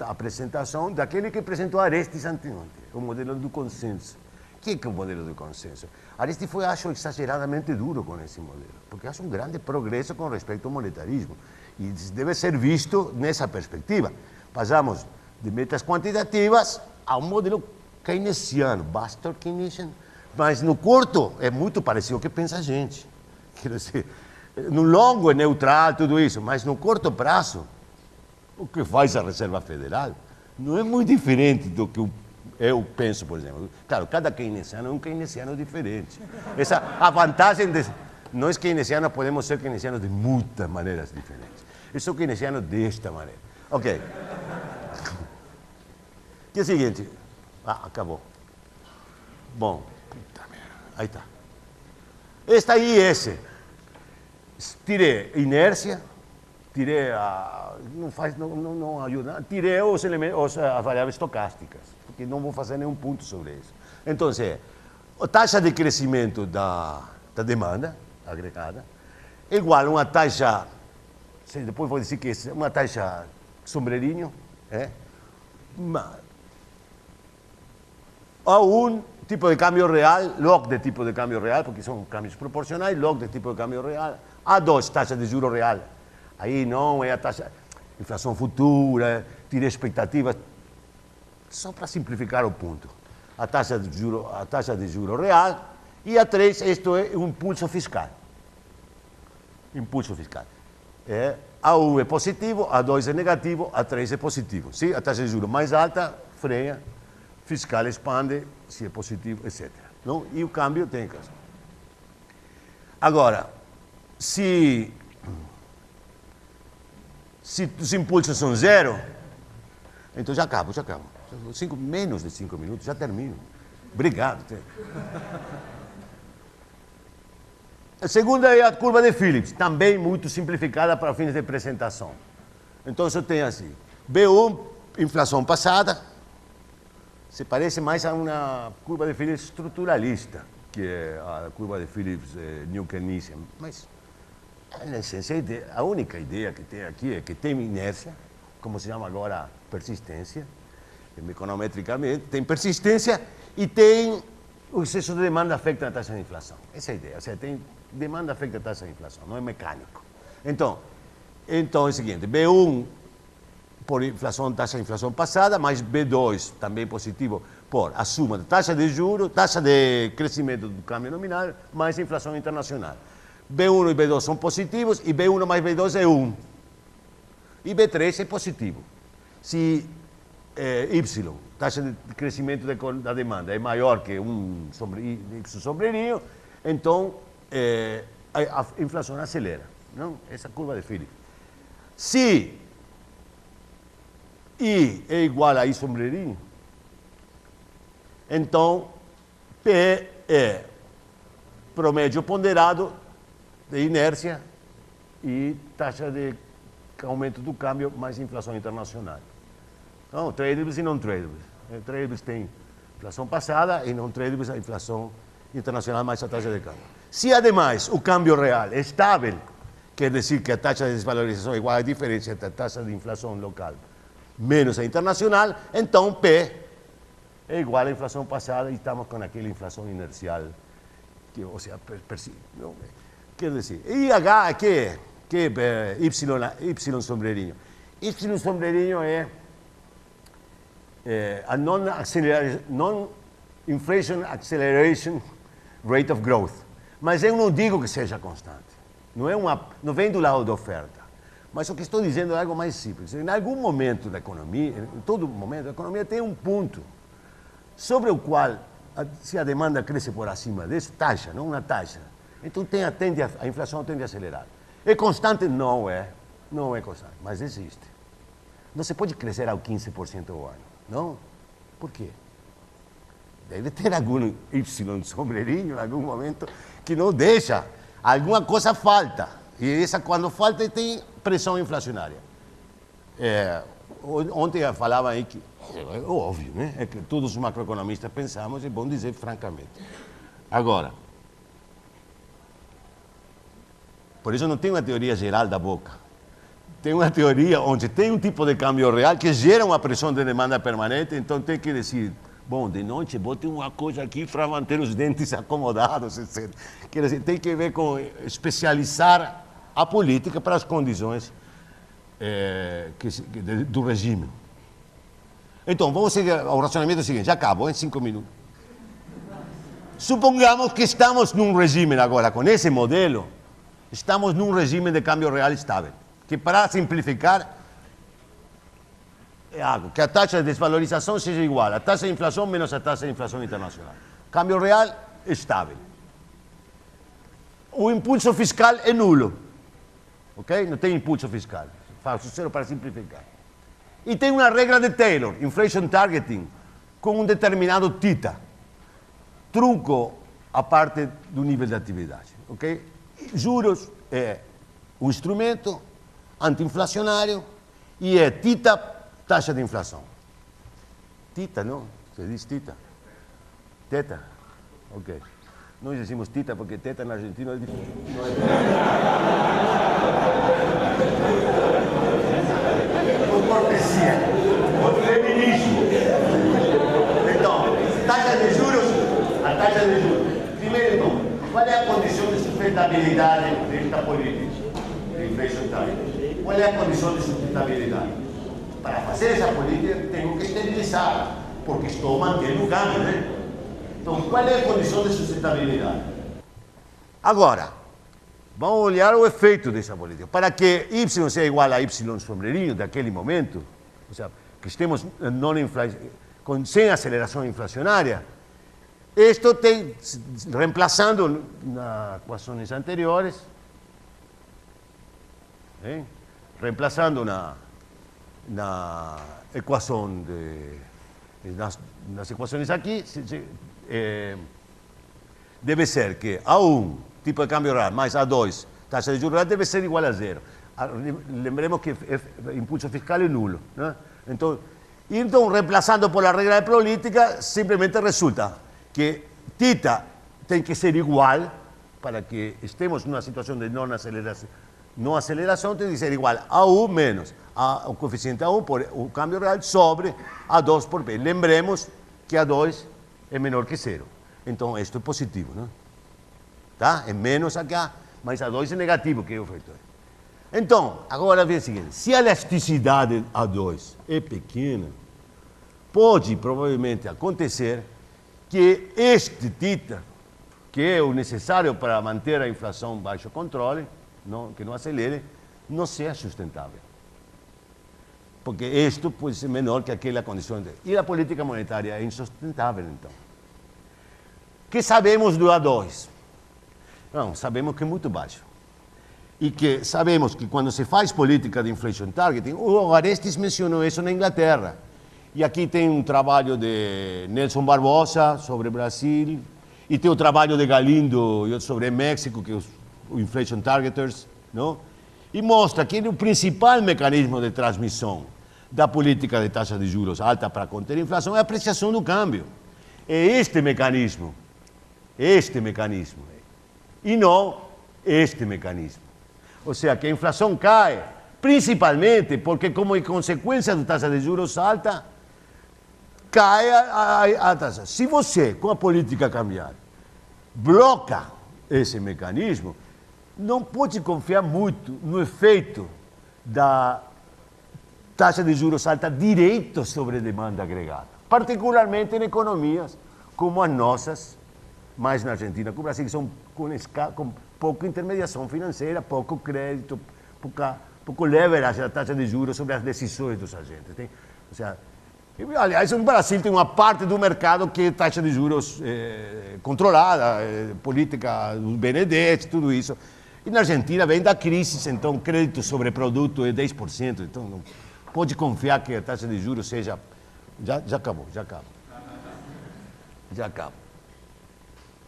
[SPEAKER 2] apresentação daquele que apresentou Arestes anteontem, o modelo do consenso. O que é o modelo do consenso? Arestes foi, acho, exageradamente duro com esse modelo, porque acho um grande progresso com respeito ao monetarismo, e deve ser visto nessa perspectiva. Passamos de metas quantitativas a um modelo keynesiano, bastard Keynesian, mas no curto é muito parecido ao que pensa a gente. Quer dizer, no longo é neutral, tudo isso, mas no curto prazo, o que faz a Reserva Federal não é muito diferente do que eu penso, por exemplo. Claro, cada keynesiano é um keynesiano diferente. A vantagem de nós keynesianos podemos ser keynesianos de muitas maneiras diferentes. Eu sou keynesiano desta maneira. Ok. Que é o seguinte. Acabou. Bom, aí está. Esta aí é esse. Tirei inércia, tirei não ajuda, tirei os elementos, as variáveis estocásticas, porque não vou fazer nenhum ponto sobre isso. Então, a taxa de crescimento da demanda agregada é igual a uma taxa, depois vou dizer que é uma taxa sombreirinho, a um tipo de câmbio real, log de tipo de câmbio real, porque são câmbios proporcionais, log de tipo de câmbio real, a 2 taxa de juro real. Aí não é a taxa, inflação futura, tira expectativas, só para simplificar o ponto. A taxa de juro real, e a 3, isto é um impulso fiscal. Impulso fiscal. A1 é positivo, a 2 é negativo, a 3 é positivo. Se a taxa de juro mais alta, freia, fiscal expande, se é positivo, etc. Não? E o câmbio tem que... Agora, se os impulsos são zero, então já acabo. Menos de 5 minutos, já termino. Obrigado. A segunda é a curva de Phillips, também muito simplificada para fins de apresentação. Então, eu tenho assim, B1, inflação passada, se parece mais a uma curva de Phillips estruturalista, que é a curva de Phillips New-Keynesian. Mas, na essência, a única ideia que tem aqui é que tem inércia, como se chama agora persistência, econometricamente, tem persistência e tem o excesso de demanda afeta a taxa de inflação. Essa é a ideia, ou seja, tem demanda afeta a taxa de inflação, não é mecânico. Então é o seguinte, B1 por inflação, taxa de inflação passada, mais B2 também positivo por a soma da taxa de juros, taxa de crescimento do câmbio nominal, mais inflação internacional. B1 e B2 são positivos e B1 mais B2 é 1. E B3 é positivo. Se Y, taxa de crescimento da demanda, é maior que Y sobre I, então a inflação acelera. Não? Essa curva de Phillips. Se I é igual a I sobre I, então P é promédio ponderado de inércia e taxa de aumento do câmbio mais inflação internacional. Então, tradables e não tradables. Tradables tem inflação passada e não tradables a inflação internacional mais a taxa de câmbio. Se, ademais, o câmbio real é estável, quer dizer que a taxa de desvalorização é igual à diferença entre a taxa de inflação local menos a internacional, então P é igual à inflação passada e estamos com aquela inflação inercial, que, ou seja, não, quer dizer, e H, que é Y sombrelinho? Y sombrelinho é a non-inflation acceleration rate of growth. Mas eu não digo que seja constante. Não vem do lado da oferta. Mas o que estou dizendo é algo mais simples. Em algum momento da economia, em todo momento da economia, tem um ponto sobre o qual, se a demanda cresce por acima dessa taxa, não uma taxa, então a inflação tende a acelerar. É constante? Não é constante, mas existe. Não se pode crescer ao 15% ao ano, não? Por quê? Deve ter algum Y sombrelinho em algum momento que não deixa. Alguma coisa falta. E quando falta, tem pressão inflacionária. Ontem eu falava aí que, é óbvio, né? É que todos os macroeconomistas pensamos, é bom dizer francamente. Agora, por isso não tem uma teoria geral da boca. Tem uma teoria onde tem um tipo de câmbio real que gera uma pressão de demanda permanente, então tem que dizer, bom, de noite bote uma coisa aqui para manter os dentes acomodados, etc. Quer dizer, tem que ver com especializar a política para as condições do regime. Então, vamos seguir ao racionamento seguinte, já acabo, em 5 minutos. Supongamos que estamos num regime agora, com esse modelo, estamos num regime de câmbio real estável, que para simplificar, é algo, que a taxa de desvalorização seja igual a taxa de inflação menos a taxa de inflação internacional. Câmbio real estável. O impulso fiscal é nulo. Ok? Não tem impulso fiscal. Faço zero para simplificar. E tem uma regra de Taylor, inflation targeting, com um determinado θ. Truco a parte do nível de atividade. Ok? Juros é um instrumento anti-inflacionário e é θ, taxa de inflação. Θ, não? Se diz θ? Teta? Ok. Nós decimos tita porque teta na Argentina é difícil. Por cortesia, por feminismo. Então, taxa de juros, a taxa de juros. Primeiro, então, qual é a condição de sustentabilidade desta política de inflation target? Qual é a condição de sustentabilidade? Para fazer essa política, tenho que estabilizar, porque estou mantendo o câmbio, né? Então, qual é a condição de sustentabilidade? Agora, vamos olhar o efeito dessa política. Para que Y seja igual a Y sombrelinho daquele momento, ou seja, que estemos sem aceleração inflacionária, isto tem, reemplaçando nas equações anteriores, reemplaçando na equação nas equações aqui, deve ser que A1, tipo de câmbio real, mais A2, taxa de juros real, deve ser igual a zero. Lembremos que impulso fiscal é nulo. Né? Então, reemplazando por a regra de política, simplesmente resulta que θ tem que ser igual, para que estemos numa situação de não aceleração, tem que ser igual a U menos o coeficiente A1 por o câmbio real sobre A2 por P. Lembremos que A2 é menor que zero. Então, isto é positivo, né? Tá? É menos acá, mas A2 é negativo, que é o vetor. Então, agora vê o seguinte, se a elasticidade A2 é pequena, pode provavelmente acontecer que este tita, que é o necessário para manter a inflação baixo controle, que não acelere, não seja sustentável. Porque isto pode ser menor que aquela condição. E a política monetária é insustentável, então. O que sabemos do A2? Não, sabemos que é muito baixo. E que sabemos que quando se faz política de inflation targeting, o Arestis mencionou isso na Inglaterra. E aqui tem um trabalho de Nelson Barbosa sobre o Brasil, e tem o trabalho de Galindo sobre México, que é o Inflation Targeters, não? E mostra que o principal mecanismo de transmissão da política de taxa de juros alta para conter a inflação é a apreciação do câmbio. É este mecanismo, e não este mecanismo. Ou seja, que a inflação cai, principalmente porque, como consequência da taxa de juros alta, cai a taxa. Se você, com a política cambiária, bloca esse mecanismo, não pode confiar muito no efeito da taxa de juros alta direto sobre demanda agregada, particularmente em economias como as nossas, mais na Argentina que o Brasil, que são com pouca intermediação financeira, pouco crédito, pouco leverage da taxa de juros sobre as decisões dos agentes. Ou seja, aliás, o Brasil tem uma parte do mercado que é taxa de juros controlada, política dos BNDES, tudo isso. E na Argentina vem da crise, então crédito sobre produto é 10%, então não pode confiar que a taxa de juros seja... Já acabou.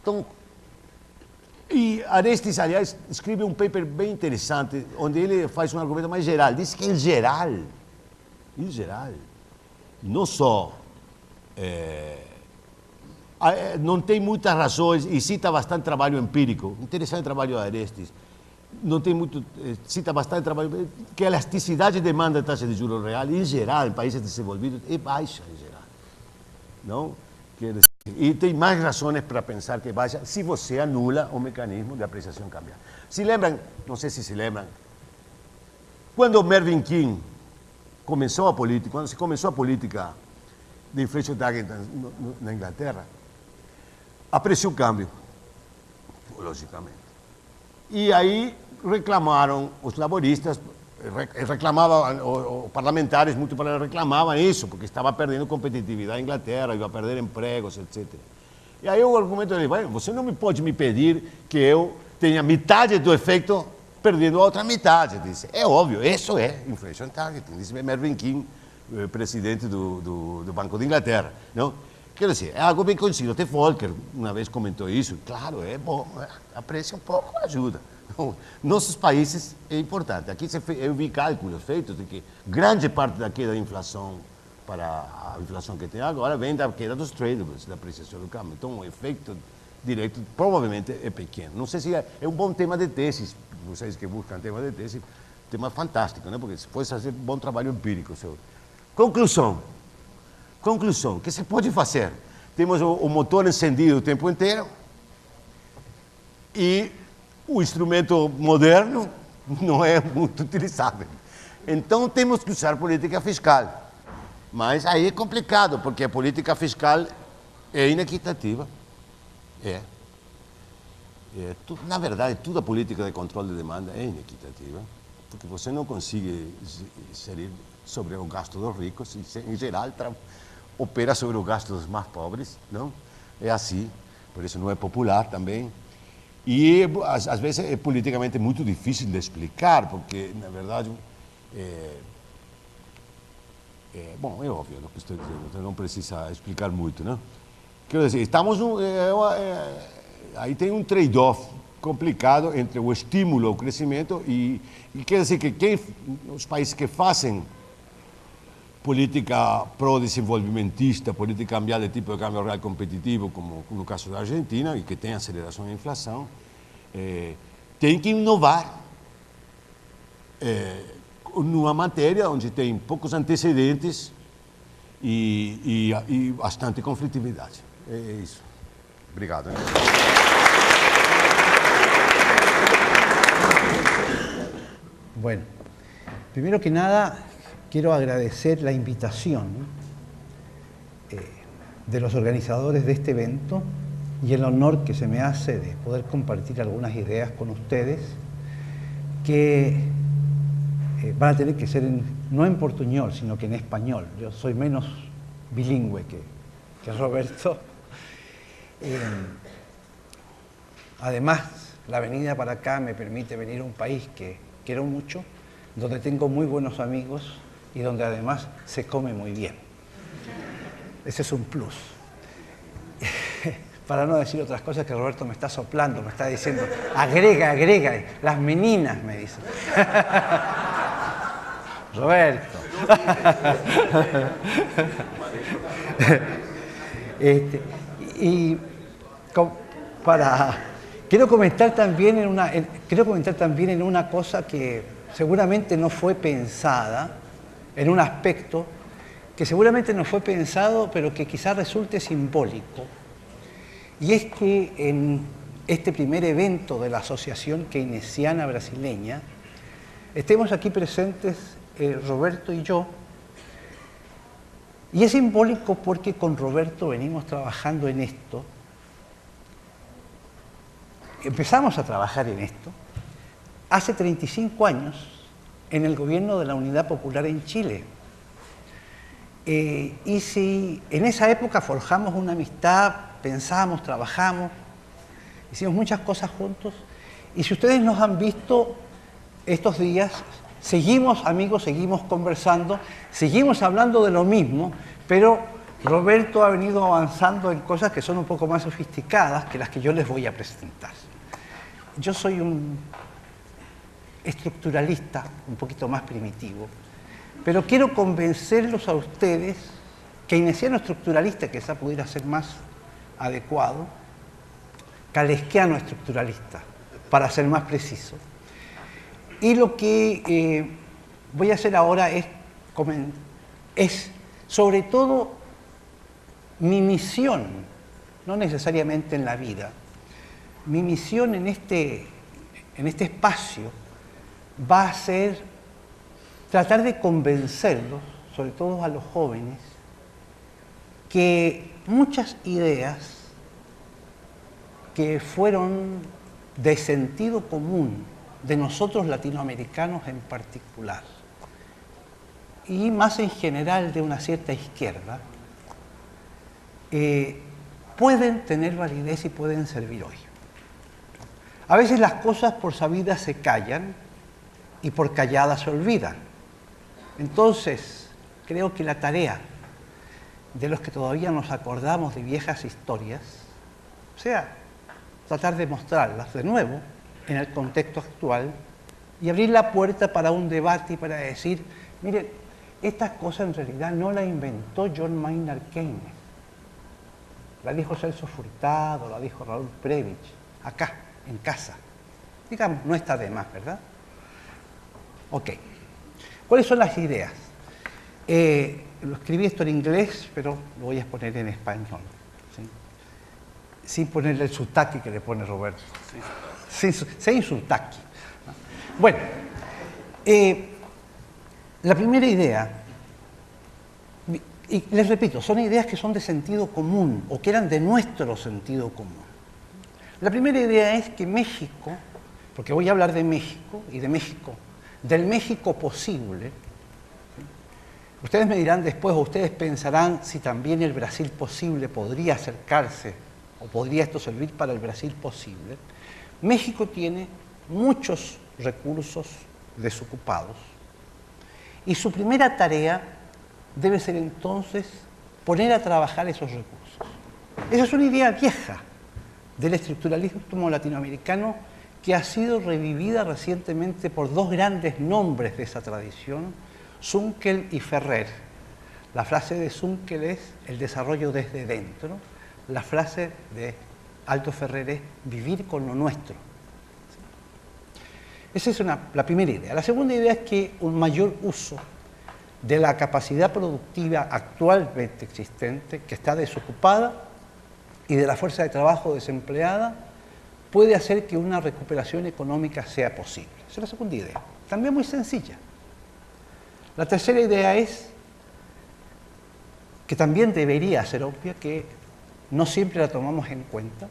[SPEAKER 2] Então, e Arestis, aliás, escreve um paper bem interessante, onde ele faz um argumento mais geral. Diz que em geral, não só não tem muitas razões, e cita bastante trabalho empírico, interessante trabalho de Arestis, não tem muito, cita bastante trabalho, que a elasticidade de demanda da taxa de juros real, em geral, em países desenvolvidos, é baixa em geral. Não? E tem mais razões para pensar que é baixa se você anula o mecanismo de apreciação cambial. Se lembram, não sei se se lembram, quando Mervyn King começou a política, quando se começou a política de inflation targeting na Inglaterra, apreciou o câmbio, logicamente. E aí reclamaram os laboristas, os parlamentares, muitos parlamentares reclamavam isso, porque estava perdendo competitividade na Inglaterra, ia perder empregos, etc. E aí o argumento dele, você não pode me pedir que eu tenha metade do efeito perdendo a outra metade. Disse, é óbvio, isso é inflation targeting, disse Mervyn King, presidente do Banco de Inglaterra. Não? Quer dizer, é algo bem conhecido. Até Volcker uma vez comentou isso. Claro, é bom, aprecia um pouco, ajuda. Nossos países é importante. Aqui eu vi cálculos feitos de que grande parte da queda da inflação para a inflação que tem agora vem da queda dos tradables, da apreciação do câmbio. Então, o efeito direto provavelmente é pequeno. Não sei se é um bom tema de tese. Vocês que buscam tema de tese, tema fantástico, né? Porque se fosse fazer um bom trabalho empírico. Conclusão, o que se pode fazer? Temos o motor encendido o tempo inteiro e o instrumento moderno não é muito utilizável. Então temos que usar política fiscal. Mas aí é complicado, porque a política fiscal é inequitativa. Na verdade, toda a política de controle de demanda é inequitativa, porque você não consegue gerir sobre o gasto dos ricos, e em geral opera sobre o gasto dos mais pobres, não? É assim, por isso não é popular também. E às vezes é politicamente muito difícil de explicar, porque na verdade bom, é óbvio o que estou dizendo, então não precisa explicar muito, não? Quero dizer, estamos aí tem um trade-off complicado entre o estímulo ao crescimento e quer dizer que os países que fazem política pro-desenvolvimentista, política cambial de tipo de câmbio real competitivo, como no caso da Argentina, e que tem aceleração da inflação, tem que inovar numa matéria onde tem poucos antecedentes e bastante conflitividade. É isso. Obrigado.
[SPEAKER 3] Bueno, Primero que nada, quiero agradecer la invitación de los organizadores de este evento y el honor que se me hace de poder compartir algunas ideas con ustedes que van a tener que ser no en portuñol, sino que en español. Yo soy menos bilingüe que Roberto. Además, la venida para acá me permite venir a un país que quiero mucho, donde tengo muy buenos amigos y donde además se come muy bien. Ese es un plus. Para no decir otras cosas que Roberto me está soplando, me está diciendo, agrega, las meninas, me dice. Roberto. Quiero comentar también en una cosa que seguramente no fue pensada, en un aspecto que seguramente no fue pensado, pero que quizás resulte simbólico. Y es que en este primer evento de la Asociación Keynesiana Brasileña, estemos aquí presentes Roberto y yo. Y es simbólico porque con Roberto venimos trabajando en esto. Empezamos a trabajar en esto hace 35 años en el gobierno de la Unidad Popular en Chile. Y si en esa época forjamos una amistad, pensamos, trabajamos, hicimos muchas cosas juntos. Y si ustedes nos han visto estos días, seguimos amigos, seguimos conversando, seguimos hablando de lo mismo, pero Roberto ha venido avanzando en cosas que son un poco más sofisticadas que las que yo les voy a presentar. Yo soy un estructuralista un poquito más primitivo, pero quiero convencerlos a ustedes, keynesiano estructuralista, que quizá pudiera ser más adecuado, caleskiano estructuralista, para ser más preciso. Y lo que voy a hacer ahora es sobre todo mi misión, no necesariamente en la vida, mi misión en este espacio va a ser tratar de convencerlos, sobre todo a los jóvenes, que muchas ideas que fueron de sentido común de nosotros latinoamericanos en particular, y más en general de una cierta izquierda, pueden tener validez y pueden servir hoy. A veces las cosas por sabidas se callan y por calladas se olvidan. Entonces, creo que la tarea de los que todavía nos acordamos de viejas historias, sea tratar de mostrarlas de nuevo en el contexto actual y abrir la puerta para un debate y para decir, miren, esta cosa en realidad no la inventó John Maynard Keynes, la dijo Celso Furtado, la dijo Raúl Prebisch, acá, en casa. Digamos, no está de más, ¿verdad? Ok. ¿Cuáles son las ideas? Lo escribí esto en inglés, pero lo voy a poner en español, ¿sí? Sin ponerle el sutaki que le pone Roberto. Sí. Sin sutaki. Bueno, la primera idea, y les repito, son ideas que son de sentido común o que eran de nuestro sentido común. La primera idea es que México, porque voy a hablar de México y de México, del México posible. Ustedes me dirán después, o ustedes pensarán si también el Brasil posible podría acercarse, o podría esto servir para el Brasil posible. México tiene muchos recursos desocupados y su primera tarea debe ser entonces poner a trabajar esos recursos. Esa es una idea vieja del estructuralismo latinoamericano que ha sido revivida recientemente por dos grandes nombres de esa tradición, Zunkel y Ferrer. La frase de Zunkel es el desarrollo desde dentro, la frase de Alto Ferrer es vivir con lo nuestro. Esa es la primera idea. La segunda idea es que un mayor uso de la capacidad productiva actualmente existente, que está desocupada, y de la fuerza de trabajo desempleada, puede hacer que una recuperación económica sea posible. Esa es la segunda idea. También muy sencilla. La tercera idea es, que también debería ser obvia, que no siempre la tomamos en cuenta,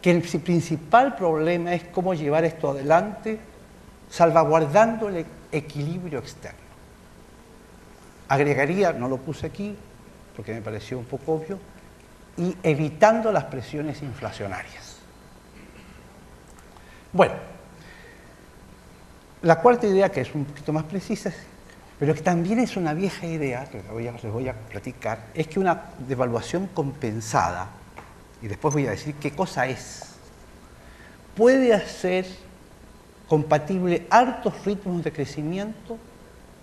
[SPEAKER 3] que el principal problema es cómo llevar esto adelante salvaguardando el equilibrio externo. Agregaría, no lo puse aquí porque me pareció un poco obvio, y evitando las presiones inflacionarias. Bueno, la cuarta idea, que es un poquito más precisa, pero que también es una vieja idea, que les voy a platicar, es que una devaluación compensada, y después voy a decir qué cosa es, puede hacer compatible altos ritmos de crecimiento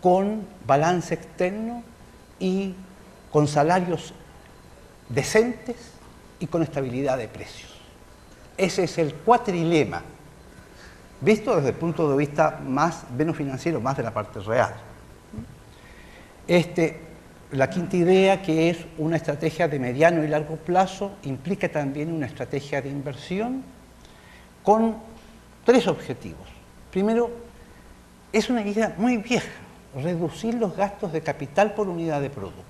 [SPEAKER 3] con balance externo y con salarios decentes y con estabilidad de precios. Ese es el cuatrilema, visto desde el punto de vista menos financiero, más de la parte real. La quinta idea, que es una estrategia de mediano y largo plazo, implica también una estrategia de inversión con tres objetivos. Primero, es una idea muy vieja, reducir los gastos de capital por unidad de producto.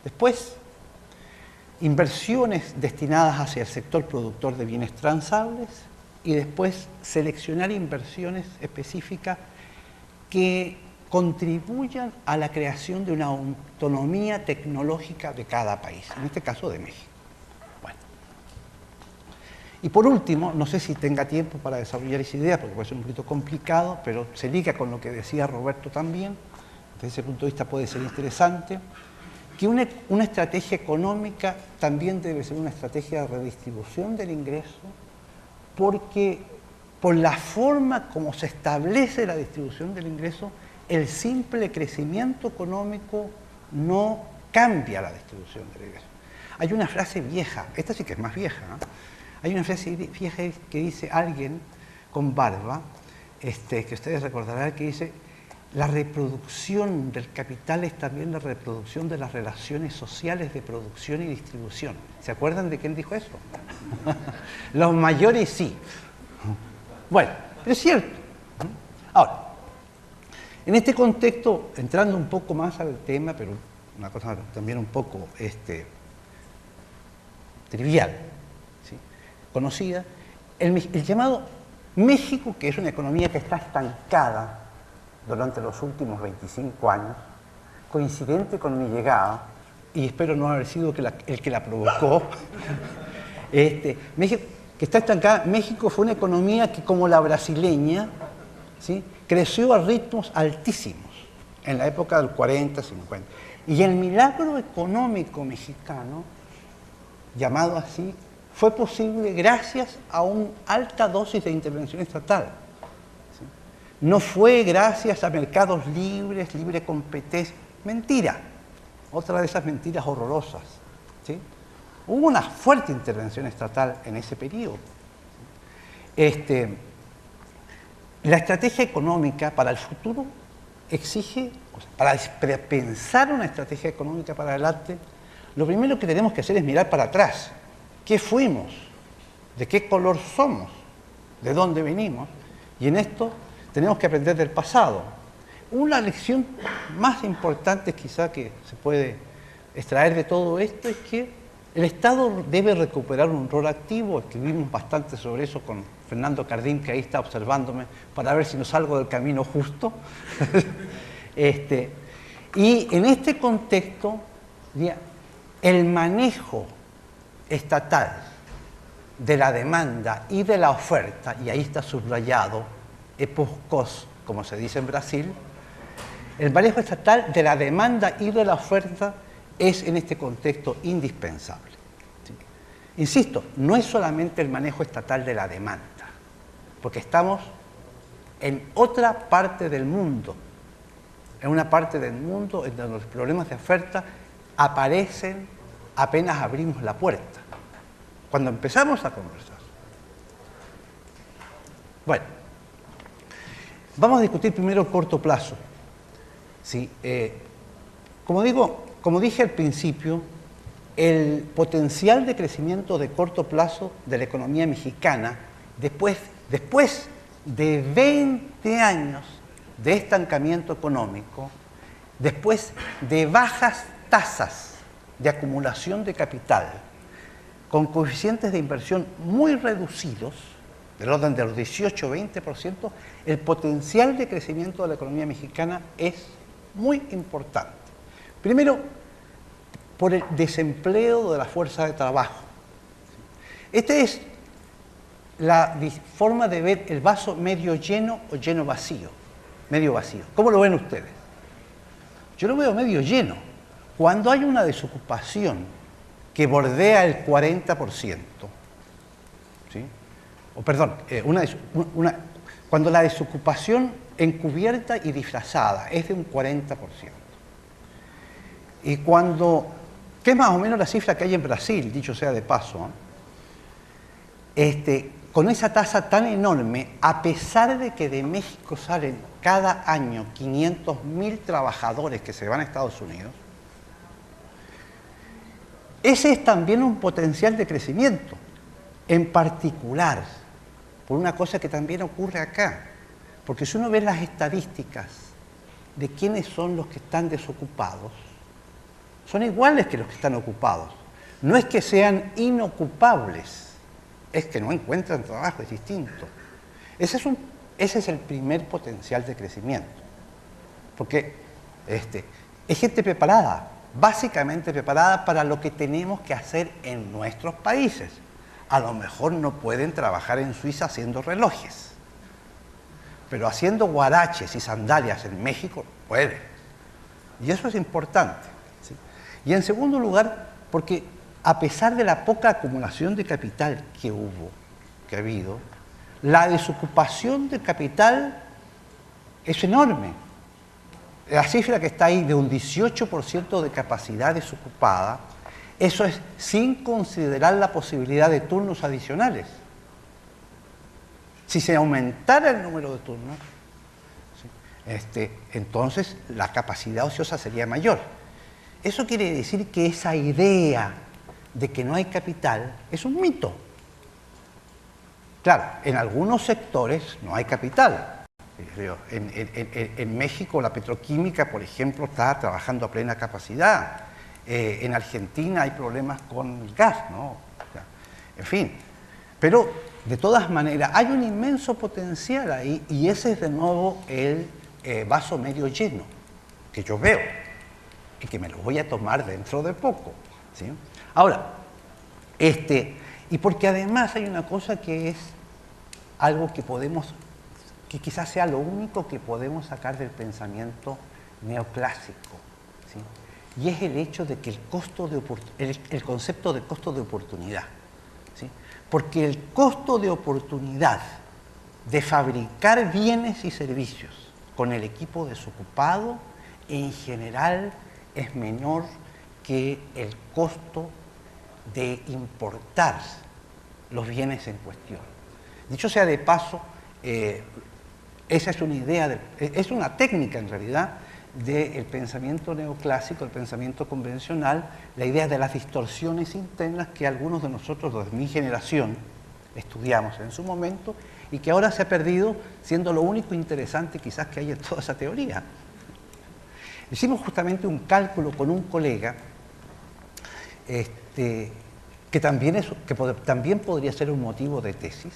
[SPEAKER 3] Después, inversiones destinadas hacia el sector productor de bienes transables y después seleccionar inversiones específicas que contribuyan a la creación de una autonomía tecnológica de cada país, en este caso de México. Bueno. Y por último, no sé si tenga tiempo para desarrollar esa idea, porque puede ser un poquito complicado, pero se liga con lo que decía Roberto también, desde ese punto de vista puede ser interesante, que una estrategia económica también debe ser una estrategia de redistribución del ingreso, porque por la forma como se establece la distribución del ingreso, el simple crecimiento económico no cambia la distribución del ingreso. Hay una frase vieja, esta sí que es más vieja, ¿no? Hay una frase vieja que dice alguien con barba, que ustedes recordarán, que dice: la reproducción del capital es también la reproducción de las relaciones sociales de producción y distribución. ¿Se acuerdan de quién dijo eso? Los mayores sí. Bueno, pero es cierto. Ahora, en este contexto, entrando un poco más al tema, pero una cosa también un poco trivial, ¿sí?, conocida, el llamado México, que es una economía que está estancada durante los últimos 25 años, coincidente con mi llegada, y espero no haber sido el que la provocó, México, que está estancada. México fue una economía que, como la brasileña, ¿sí?, creció a ritmos altísimos en la época del 40, 50. Y el milagro económico mexicano, llamado así, fue posible gracias a una alta dosis de intervención estatal. ¿Sí? No fue gracias a mercados libres, libre competencia. Mentira. Otra de esas mentiras horrorosas. ¿Sí? Hubo una fuerte intervención estatal en ese periodo. La estrategia económica para el futuro exige, para pensar una estrategia económica para adelante, lo primero que tenemos que hacer es mirar para atrás. ¿Qué fuimos? ¿De qué color somos? ¿De dónde venimos? Y en esto tenemos que aprender del pasado. Una lección más importante quizá que se puede extraer de todo esto es que el Estado debe recuperar un rol activo. Escribimos bastante sobre eso con Fernando Cardín, que ahí está observándome, para ver si no salgo del camino justo. Y en este contexto, el manejo estatal de la demanda y de la oferta, y ahí está subrayado, epos, como se dice en Brasil, el manejo estatal de la demanda y de la oferta es en este contexto indispensable. ¿Sí? Insisto, no es solamente el manejo estatal de la demanda, porque estamos en otra parte del mundo, en una parte del mundo en donde los problemas de oferta aparecen apenas abrimos la puerta, cuando empezamos a conversar. Bueno, vamos a discutir primero el corto plazo. ¿Sí? Como dije al principio, el potencial de crecimiento de corto plazo de la economía mexicana, después de 20 años de estancamiento económico, después de bajas tasas de acumulación de capital, con coeficientes de inversión muy reducidos, del orden de los 18-20%, el potencial de crecimiento de la economía mexicana es muy importante. Primero, por el desempleo de la fuerza de trabajo. Esta es la forma de ver el vaso medio lleno o lleno vacío, medio vacío. ¿Cómo lo ven ustedes? Yo lo veo medio lleno. Cuando hay una desocupación que bordea el 40%, ¿sí? Cuando la desocupación encubierta y disfrazada es de un 40%. Y cuando, que es más o menos la cifra que hay en Brasil, dicho sea de paso, con esa tasa tan enorme, a pesar de que de México salen cada año 500.000 trabajadores que se van a Estados Unidos, ese es también un potencial de crecimiento, en particular, por una cosa que también ocurre acá, porque si uno ve las estadísticas de quiénes son los que están desocupados, son iguales que los que están ocupados. No es que sean inocupables, es que no encuentran trabajo, es distinto. Ese es el primer potencial de crecimiento, porque es gente preparada, básicamente preparada para lo que tenemos que hacer en nuestros países. A lo mejor no pueden trabajar en Suiza haciendo relojes, pero haciendo guaraches y sandalias en México pueden. Y eso es importante, ¿sí? Y en segundo lugar, porque a pesar de la poca acumulación de capital que ha habido, la desocupación de capital es enorme. La cifra que está ahí de un 18% de capacidad desocupada, eso es sin considerar la posibilidad de turnos adicionales. Si se aumentara el número de turnos, ¿sí? Entonces la capacidad ociosa sería mayor. Eso quiere decir que esa idea de que no hay capital es un mito. Claro, en algunos sectores no hay capital. En México la petroquímica, por ejemplo, está trabajando a plena capacidad. En Argentina hay problemas con el gas, ¿no? En fin, pero de todas maneras hay un inmenso potencial ahí y ese es de nuevo el vaso medio lleno que yo veo y que me lo voy a tomar dentro de poco, ¿sí? Ahora, y porque además hay una cosa que es algo que quizás sea lo único que podemos sacar del pensamiento neoclásico, ¿sí? Y es el hecho de que el concepto de costo de oportunidad, ¿sí? Porque el costo de oportunidad de fabricar bienes y servicios con el equipo desocupado en general es menor que el costo de importar los bienes en cuestión. Dicho sea de paso, esa es una idea, es una técnica en realidad del pensamiento neoclásico, el pensamiento convencional, la idea de las distorsiones internas que algunos de nosotros de mi generación estudiamos en su momento y que ahora se ha perdido, siendo lo único interesante quizás que hay en toda esa teoría. Hicimos justamente un cálculo con un colega que también podría ser un motivo de tesis,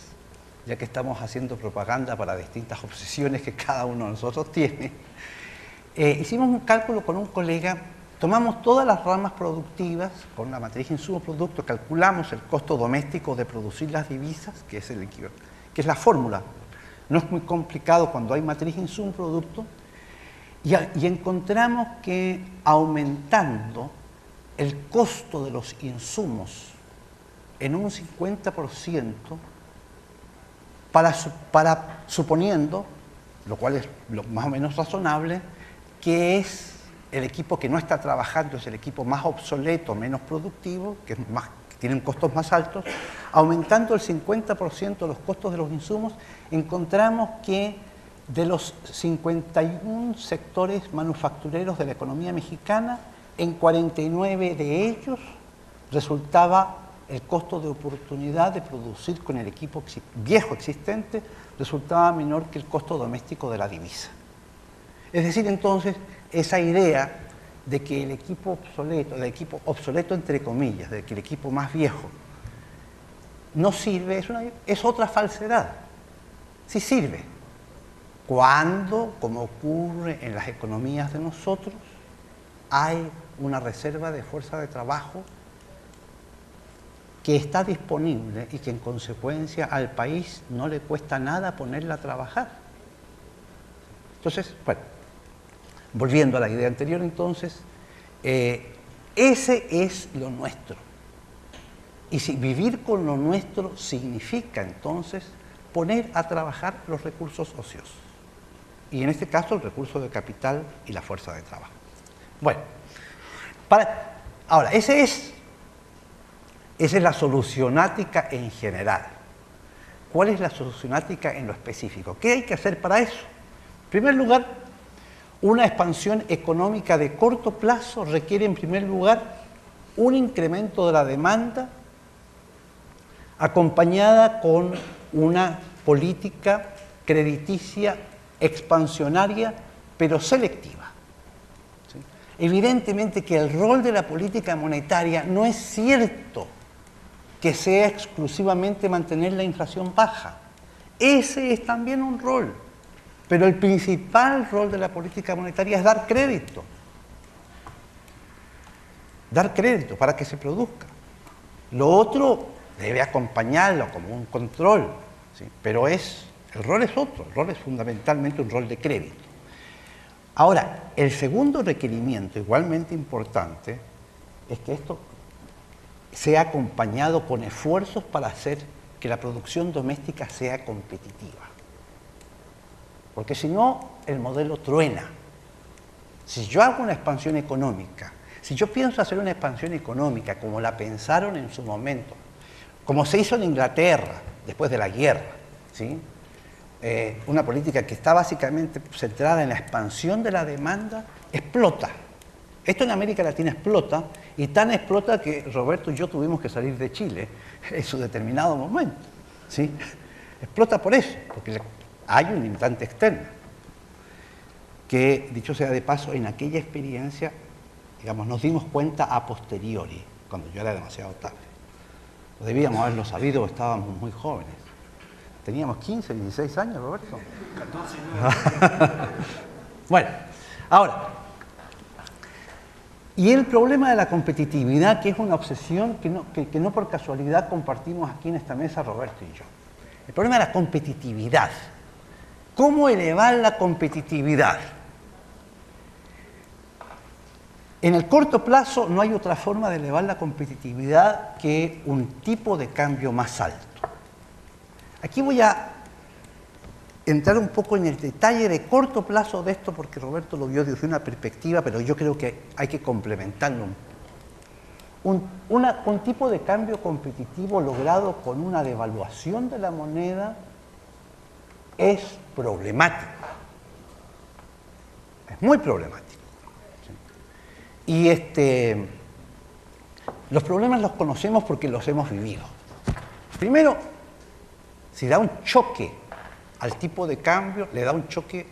[SPEAKER 3] ya que estamos haciendo propaganda para distintas opciones que cada uno de nosotros tiene. Hicimos un cálculo con un colega, tomamos todas las ramas productivas con la matriz insumo-producto, calculamos el costo doméstico de producir las divisas, que es la fórmula. No es muy complicado cuando hay matriz insumo-producto, y encontramos que aumentando el costo de los insumos en un 50%, suponiendo, lo cual es lo más o menos razonable, que es el equipo que no está trabajando, es el equipo más obsoleto, menos productivo, que tienen costos más altos, aumentando el 50% los costos de los insumos, encontramos que de los 51 sectores manufactureros de la economía mexicana, en 49 de ellos resultaba el costo de oportunidad de producir con el equipo viejo existente, resultaba menor que el costo doméstico de la divisa. Es decir, entonces, esa idea de que el equipo obsoleto entre comillas, de que el equipo más viejo no sirve, es otra falsedad. Sí sirve. Cuando, como ocurre en las economías de nosotros, hay una reserva de fuerza de trabajo que está disponible y que en consecuencia al país no le cuesta nada ponerla a trabajar. Entonces, bueno, volviendo a la idea anterior entonces, ese es lo nuestro. Y si vivir con lo nuestro significa entonces poner a trabajar los recursos ociosos. Y en este caso el recurso de capital y la fuerza de trabajo. Bueno, ahora, esa es la solucionática en general. ¿Cuál es la solucionática en lo específico? ¿Qué hay que hacer para eso? En primer lugar, una expansión económica de corto plazo requiere en primer lugar un incremento de la demanda acompañada con una política crediticia expansionaria, pero selectiva. ¿Sí? Evidentemente que el rol de la política monetaria no es cierto que sea exclusivamente mantener la inflación baja. Ese es también un rol, pero el principal rol de la política monetaria es dar crédito para que se produzca. Lo otro debe acompañarlo como un control, ¿sí? Pero el rol es otro, el rol es fundamentalmente un rol de crédito. Ahora, el segundo requerimiento, igualmente importante, es que esto sea acompañado con esfuerzos para hacer que la producción doméstica sea competitiva. Porque si no, el modelo truena. Si yo hago una expansión económica, si yo pienso hacer una expansión económica como la pensaron en su momento, como se hizo en Inglaterra después de la guerra, ¿sí? Una política que está básicamente centrada en la expansión de la demanda, explota. Esto en América Latina explota, y tan explota que Roberto y yo tuvimos que salir de Chile en su determinado momento, ¿sí? Explota por eso, porque hay un limitante externo, que, dicho sea de paso, en aquella experiencia, digamos, nos dimos cuenta a posteriori, cuando ya era demasiado tarde. Debíamos haberlo sabido, estábamos muy jóvenes. Teníamos 15, 16 años, Roberto. 14, 9. Bueno, ahora, y el problema de la competitividad, que es una obsesión que no por casualidad compartimos aquí en esta mesa Roberto y yo. El problema de la competitividad. ¿Cómo elevar la competitividad? En el corto plazo no hay otra forma de elevar la competitividad que un tipo de cambio más alto. Aquí voy a entrar un poco en el detalle de corto plazo de esto, porque Roberto lo vio desde una perspectiva, pero yo creo que hay que complementarlo un poco. Un tipo de cambio competitivo logrado con una devaluación de la moneda es problemático. Es muy problemático. ¿Sí? Y los problemas los conocemos porque los hemos vivido. Primero, si da un choque al tipo de cambio, le da un choque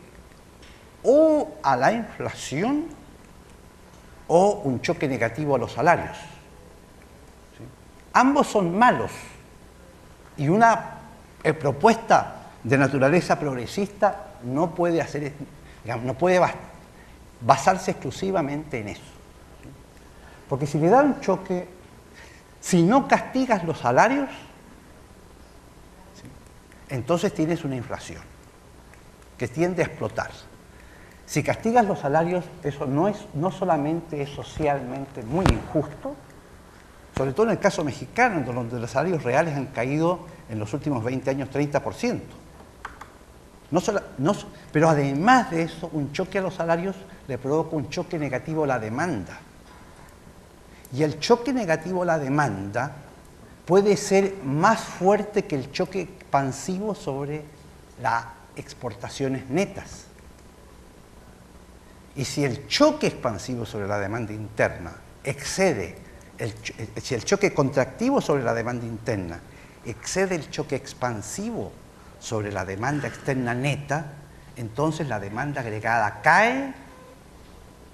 [SPEAKER 3] o a la inflación o un choque negativo a los salarios. ¿Sí? Ambos son malos, y una propuesta de naturaleza progresista no puede basarse exclusivamente en eso. ¿Sí? Porque si le da un choque, si no castigas los salarios, entonces tienes una inflación que tiende a explotar. Si castigas los salarios, eso no solamente es socialmente muy injusto, sobre todo en el caso mexicano, donde los salarios reales han caído en los últimos 20 años 30%. Pero además de eso, un choque a los salarios le provoca un choque negativo a la demanda. Y el choque negativo a la demanda puede ser más fuerte que el choque expansivo sobre las exportaciones netas. Y si el choque expansivo sobre la demanda interna excede, si el choque contractivo sobre la demanda interna excede el choque expansivo sobre la demanda externa neta, entonces la demanda agregada cae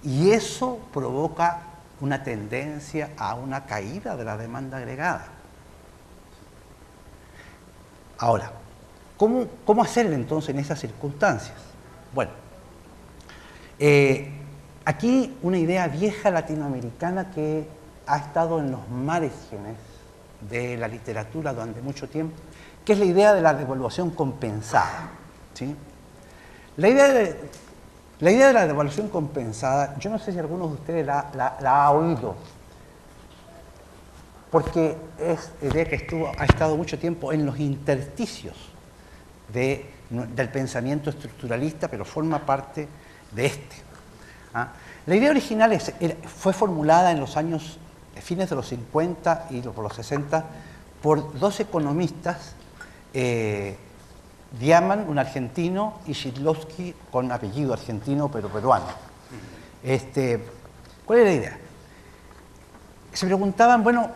[SPEAKER 3] Y eso provoca una tendencia a una caída de la demanda agregada. Ahora, ¿cómo hacerlo entonces en esas circunstancias? Bueno, aquí una idea vieja latinoamericana que ha estado en los márgenes de la literatura durante mucho tiempo, que es la idea de la devaluación compensada, ¿sí? La idea de la devaluación compensada, yo no sé si alguno de ustedes la ha oído, porque es idea que ha estado mucho tiempo en los intersticios del pensamiento estructuralista, pero forma parte de este. La idea original fue formulada en los años, fines de los 50 y por los 60, por dos economistas, Diamant, un argentino, y Szydlowski, con apellido argentino pero peruano. ¿Cuál es la idea? Se preguntaban, bueno,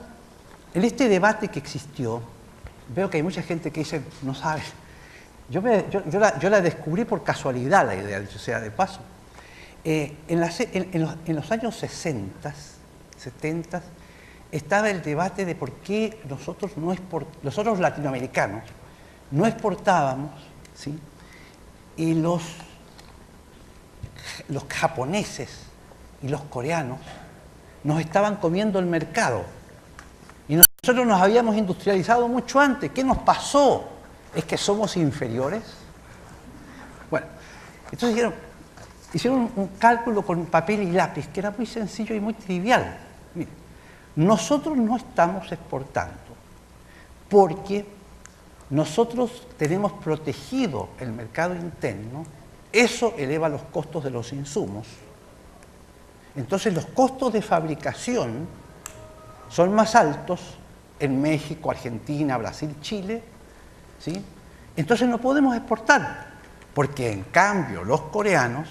[SPEAKER 3] en este debate que existió, veo que hay mucha gente que dice, no sabe. Yo la descubrí por casualidad, la idea, dicho sea de paso. En los años 60, 70, estaba el debate de por qué nosotros latinoamericanos no exportábamos, ¿sí? Y los japoneses y los coreanos nos estaban comiendo el mercado. Y nosotros nos habíamos industrializado mucho antes. ¿Qué nos pasó? ¿Es que somos inferiores? Bueno, entonces hicieron un cálculo con papel y lápiz que era muy sencillo y muy trivial. Miren, nosotros no estamos exportando porque nosotros tenemos protegido el mercado interno, eso eleva los costos de los insumos. Entonces los costos de fabricación son más altos en México, Argentina, Brasil, Chile, ¿sí? Entonces no podemos exportar, porque en cambio los coreanos,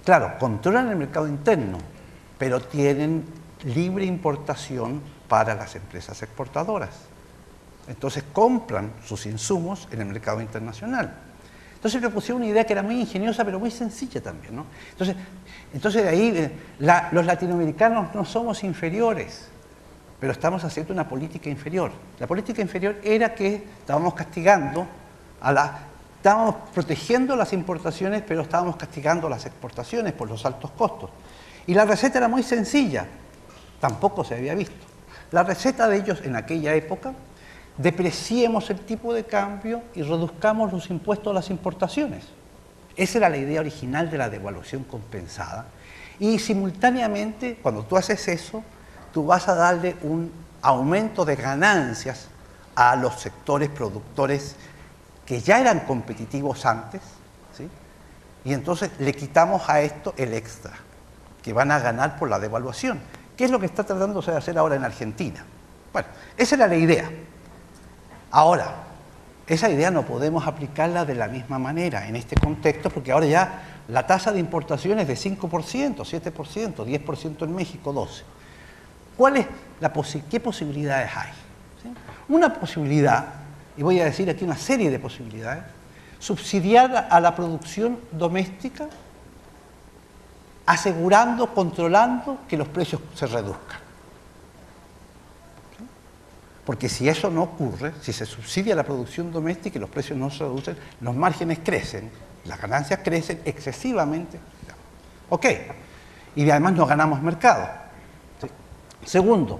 [SPEAKER 3] claro, controlan el mercado interno, pero tienen libre importación para las empresas exportadoras. Entonces compran sus insumos en el mercado internacional. Entonces me pusieron una idea que era muy ingeniosa, pero muy sencilla también, ¿no? Entonces de ahí los latinoamericanos no somos inferiores, pero estamos haciendo una política inferior. La política inferior era que estábamos castigando estábamos protegiendo las importaciones, pero estábamos castigando las exportaciones por los altos costos. Y la receta era muy sencilla, tampoco se había visto. La receta de ellos en aquella época: depreciemos el tipo de cambio y reduzcamos los impuestos a las importaciones. Esa era la idea original de la devaluación compensada. Y simultáneamente, cuando tú haces eso, tú vas a darle un aumento de ganancias a los sectores productores que ya eran competitivos antes, ¿sí? Y entonces le quitamos a esto el extra que van a ganar por la devaluación. ¿Qué es lo que está tratándose de hacer ahora en Argentina? Bueno, esa era la idea. Ahora, esa idea no podemos aplicarla de la misma manera en este contexto, porque ahora ya la tasa de importación es de 5%, 7%, 10% en México, 12%. ¿Qué posibilidades hay? ¿Sí? Una posibilidad, y voy a decir aquí una serie de posibilidades: subsidiar a la producción doméstica, asegurando, controlando que los precios se reduzcan. Porque si eso no ocurre, si se subsidia la producción doméstica y los precios no se reducen, los márgenes crecen, las ganancias crecen excesivamente. Ok, y además no ganamos mercado. ¿Sí? Segundo,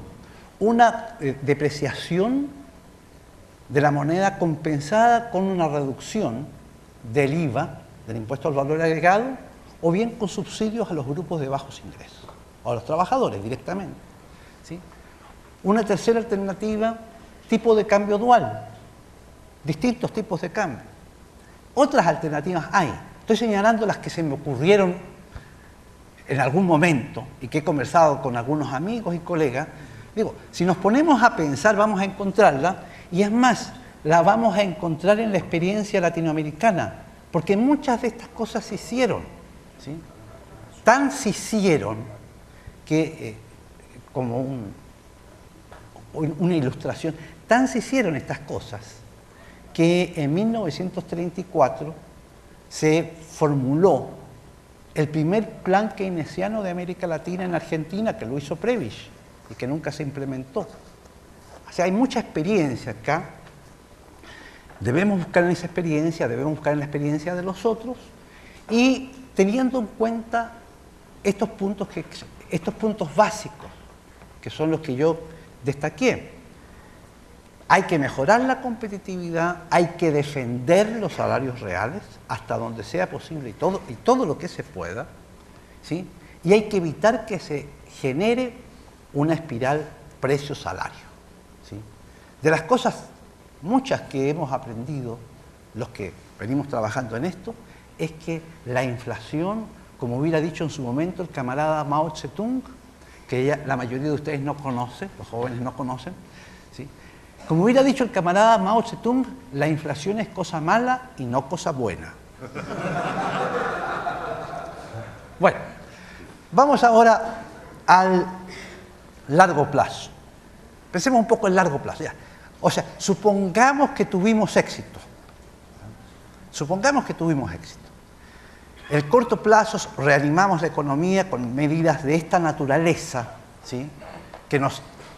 [SPEAKER 3] una depreciación de la moneda compensada con una reducción del IVA, del impuesto al valor agregado, o bien con subsidios a los grupos de bajos ingresos, o a los trabajadores directamente. ¿Sí? Una tercera alternativa: tipo de cambio dual, distintos tipos de cambio. Otras alternativas hay. Estoy señalando las que se me ocurrieron en algún momento y que he conversado con algunos amigos y colegas. Digo, si nos ponemos a pensar, vamos a encontrarla, y es más, la vamos a encontrar en la experiencia latinoamericana, porque muchas de estas cosas se hicieron, ¿sí? Tan se hicieron que, como una ilustración, tan se hicieron estas cosas que en 1934 se formuló el primer plan keynesiano de América Latina en Argentina, que lo hizo Prebisch y que nunca se implementó. O sea, hay mucha experiencia acá. Debemos buscar en esa experiencia, debemos buscar en la experiencia de los otros y teniendo en cuenta estos puntos básicos, que son los que yo destaqué. Hay que mejorar la competitividad, hay que defender los salarios reales hasta donde sea posible y todo lo que se pueda, ¿sí? Y hay que evitar que se genere una espiral precio-salario, ¿sí? De las cosas, muchas que hemos aprendido, los que venimos trabajando en esto, es que la inflación, como hubiera dicho en su momento el camarada Mao Zedong, que la mayoría de ustedes no conocen, los jóvenes no conocen, ¿sí? Como hubiera dicho el camarada Mao Zedong, la inflación es cosa mala y no cosa buena. Bueno, vamos ahora al largo plazo. Pensemos un poco en largo plazo. Ya. O sea, supongamos que tuvimos éxito. Supongamos que tuvimos éxito. El corto plazo reanimamos la economía con medidas de esta naturaleza, ¿sí?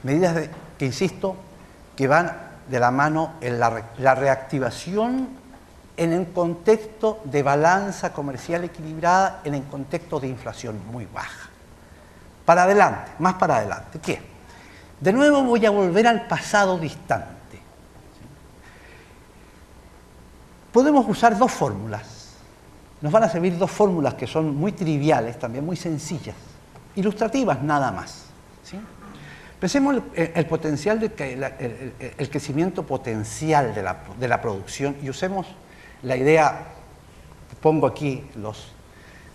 [SPEAKER 3] Medidas que, insisto, que van de la mano en la reactivación en el contexto de balanza comercial equilibrada, en el contexto de inflación muy baja. Para adelante, más para adelante. ¿Qué? De nuevo voy a volver al pasado distante. Podemos usar dos fórmulas. Nos van a servir dos fórmulas que son muy triviales, también muy sencillas, ilustrativas nada más, ¿sí? Pensemos el potencial el crecimiento potencial de la producción y usemos la idea, pongo aquí los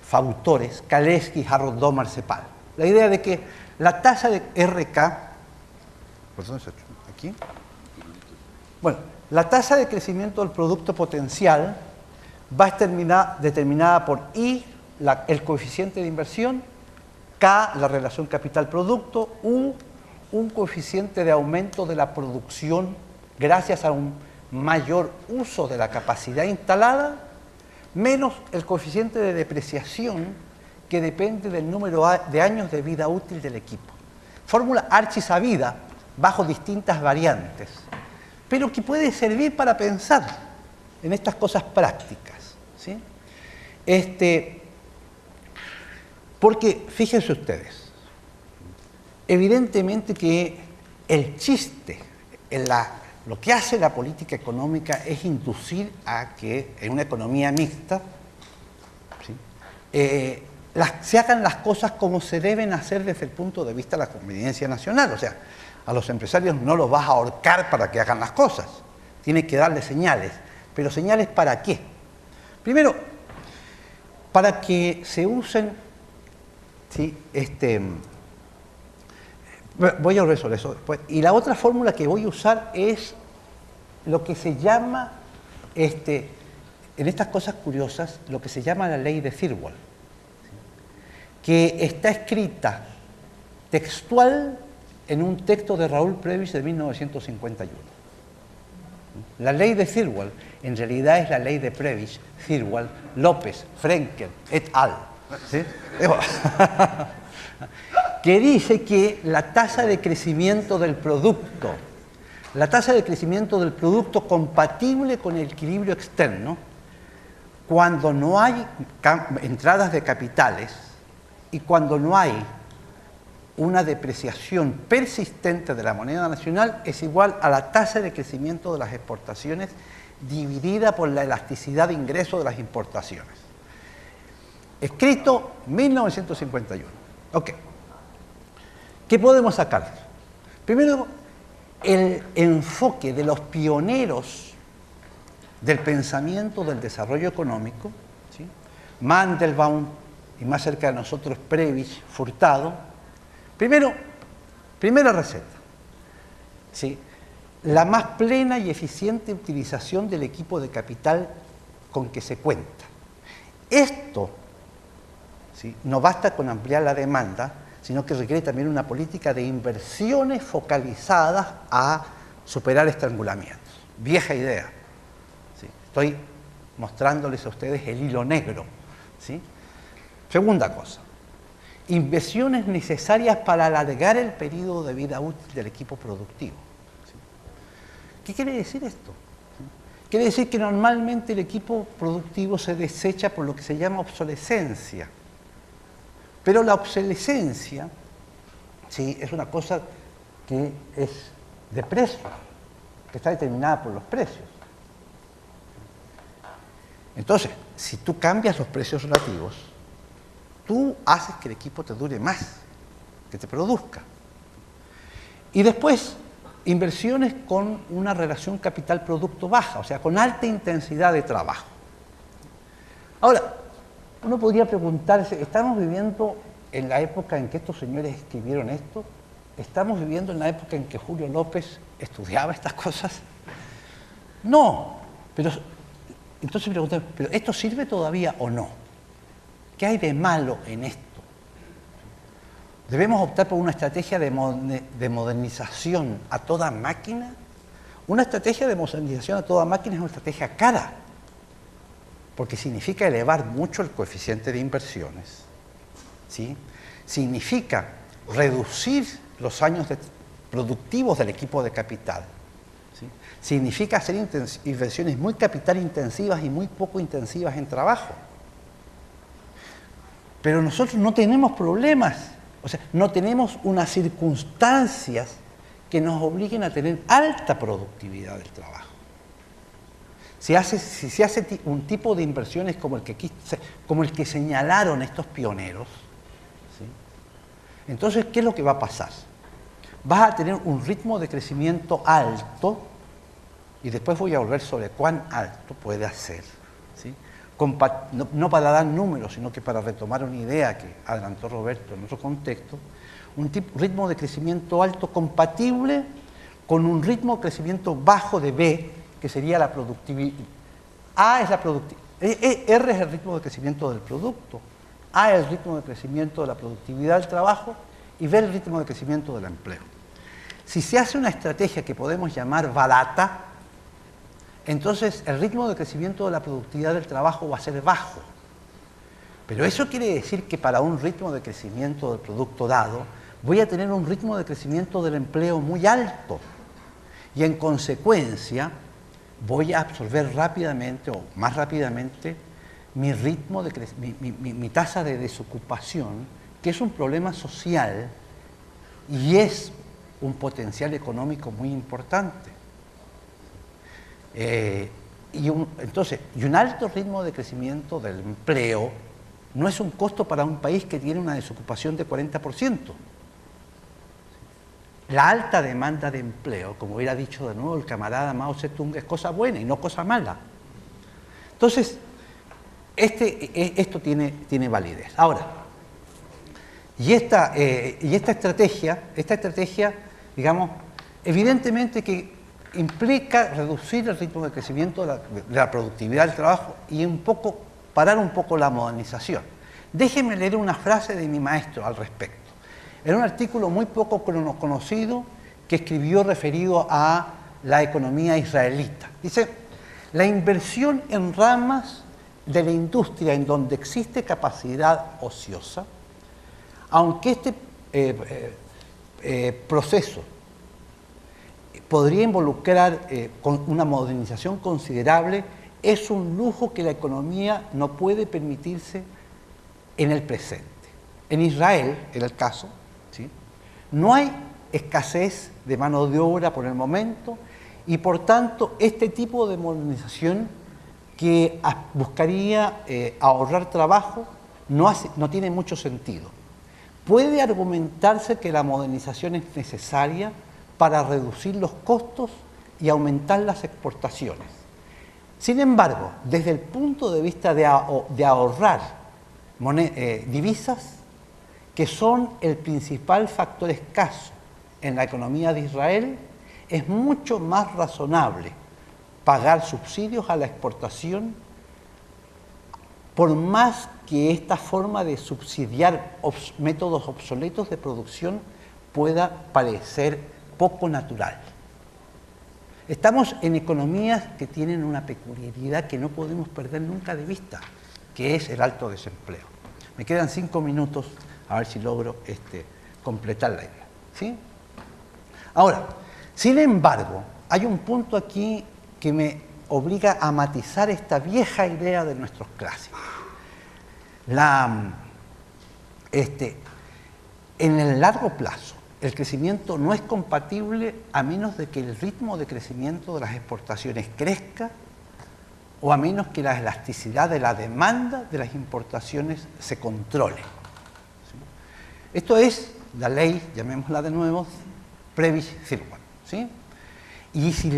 [SPEAKER 3] fautores, Kalecki, Harold Domar, Cepal. La idea de que la tasa de RK, aquí, bueno, la tasa de crecimiento del producto potencial va a estar determinada por I, el coeficiente de inversión, K, la relación capital-producto, U, un coeficiente de aumento de la producción gracias a un mayor uso de la capacidad instalada, menos el coeficiente de depreciación que depende del número de años de vida útil del equipo. Fórmula archisabida bajo distintas variantes, pero que puede servir para pensar en estas cosas prácticas, ¿sí? Porque, fíjense ustedes, evidentemente que el chiste, lo que hace la política económica es inducir a que en una economía mixta, ¿sí? Se hagan las cosas como se deben hacer desde el punto de vista de la conveniencia nacional. O sea, a los empresarios no los vas a ahorcar para que hagan las cosas, tienes que darles señales. ¿Pero señales para qué? Primero, para que se usen, ¿sí? Voy a resolver eso después. Y la otra fórmula que voy a usar es lo que se llama, en estas cosas curiosas, lo que se llama la ley de Thirlwall, que está escrita textual en un texto de Raúl Prebisch de 1951. La ley de Thirlwall en realidad es la ley de Prebisch, Thirlwall, López, Frenkel, et al. ¿Sí? Que dice que la tasa de crecimiento del producto compatible con el equilibrio externo, cuando no hay entradas de capitales y cuando no hay una depreciación persistente de la moneda nacional, es igual a la tasa de crecimiento de las exportaciones dividida por la elasticidad de ingreso de las importaciones. Escrito 1951. Ok. ¿Qué podemos sacar? Primero, el enfoque de los pioneros del pensamiento del desarrollo económico, ¿sí? Mandelbaum y más cerca de nosotros Prebisch, Furtado. Primera receta, ¿sí? La más plena y eficiente utilización del equipo de capital con que se cuenta. Esto, ¿sí? No basta con ampliar la demanda, sino que requiere también una política de inversiones focalizadas a superar estrangulamientos. Vieja idea, ¿sí? Estoy mostrándoles a ustedes el hilo negro, ¿sí? Segunda cosa, inversiones necesarias para alargar el periodo de vida útil del equipo productivo. ¿Qué quiere decir esto? Quiere decir que normalmente el equipo productivo se desecha por lo que se llama obsolescencia. Pero la obsolescencia, ¿sí?, es una cosa que es de precio, que está determinada por los precios. Entonces, si tú cambias los precios relativos, tú haces que el equipo te dure más, que te produzca. Y después, inversiones con una relación capital-producto baja, o sea, con alta intensidad de trabajo. Ahora, uno podría preguntarse, ¿estamos viviendo en la época en que estos señores escribieron esto? ¿Estamos viviendo en la época en que Julio López estudiaba estas cosas? No, pero entonces preguntamos, ¿pero esto sirve todavía o no? ¿Qué hay de malo en esto? ¿Debemos optar por una estrategia de modernización a toda máquina? Una estrategia de modernización a toda máquina es una estrategia cara, porque significa elevar mucho el coeficiente de inversiones, ¿sí? Significa reducir los años productivos del equipo de capital, ¿sí? Significa hacer inversiones muy capital intensivas y muy poco intensivas en trabajo. Pero nosotros no tenemos problemas, o sea, no tenemos unas circunstancias que nos obliguen a tener alta productividad del trabajo. Si se hace un tipo de inversiones como el que señalaron estos pioneros, ¿sí?, entonces, ¿qué es lo que va a pasar? Vas a tener un ritmo de crecimiento alto, y después voy a volver sobre cuán alto puede ser, ¿sí? No para dar números, sino que para retomar una idea que adelantó Roberto en otro contexto, un ritmo de crecimiento alto compatible con un ritmo de crecimiento bajo de B, que sería la productividad. A es la productividad, R es el ritmo de crecimiento del producto, A es el ritmo de crecimiento de la productividad del trabajo y B el ritmo de crecimiento del empleo. Si se hace una estrategia que podemos llamar barata, entonces el ritmo de crecimiento de la productividad del trabajo va a ser bajo. Pero eso quiere decir que para un ritmo de crecimiento del producto dado, voy a tener un ritmo de crecimiento del empleo muy alto. Y en consecuencia, voy a absorber rápidamente o más rápidamente mi tasa de desocupación, que es un problema social y es un potencial económico muy importante. Y un alto ritmo de crecimiento del empleo no es un costo para un país que tiene una desocupación de 40%. La alta demanda de empleo, como hubiera dicho de nuevo el camarada Mao Zedong, es cosa buena y no cosa mala. Entonces, esto tiene validez. Ahora, esta estrategia, digamos, evidentemente que implica reducir el ritmo de crecimiento de la productividad del trabajo y parar un poco la modernización. Déjenme leer una frase de mi maestro al respecto. En un artículo muy poco conocido que escribió referido a la economía israelita. Dice, la inversión en ramas de la industria en donde existe capacidad ociosa, aunque este proceso podría involucrar con una modernización considerable, es un lujo que la economía no puede permitirse en el presente. En Israel, en el caso, ¿sí?, no hay escasez de mano de obra por el momento y por tanto este tipo de modernización que buscaría ahorrar trabajo no tiene mucho sentido. Puede argumentarse que la modernización es necesaria para reducir los costos y aumentar las exportaciones. Sin embargo, desde el punto de vista de ahorrar divisas, que son el principal factor escaso en la economía de Israel, es mucho más razonable pagar subsidios a la exportación, por más que esta forma de subsidiar métodos obsoletos de producción pueda parecer poco natural. Estamos en economías que tienen una peculiaridad que no podemos perder nunca de vista, que es el alto desempleo. Me quedan 5 minutos, a ver si logro completar la idea. ¿Sí? Ahora, sin embargo, hay un punto aquí que me obliga a matizar esta vieja idea de nuestros clásicos. En el largo plazo, el crecimiento no es compatible a menos de que el ritmo de crecimiento de las exportaciones crezca o a menos que la elasticidad de la demanda de las importaciones se controle. ¿Sí? Esto es la ley, llamémosla de nuevo, Prebisch-Zilberman. ¿Sí? Y si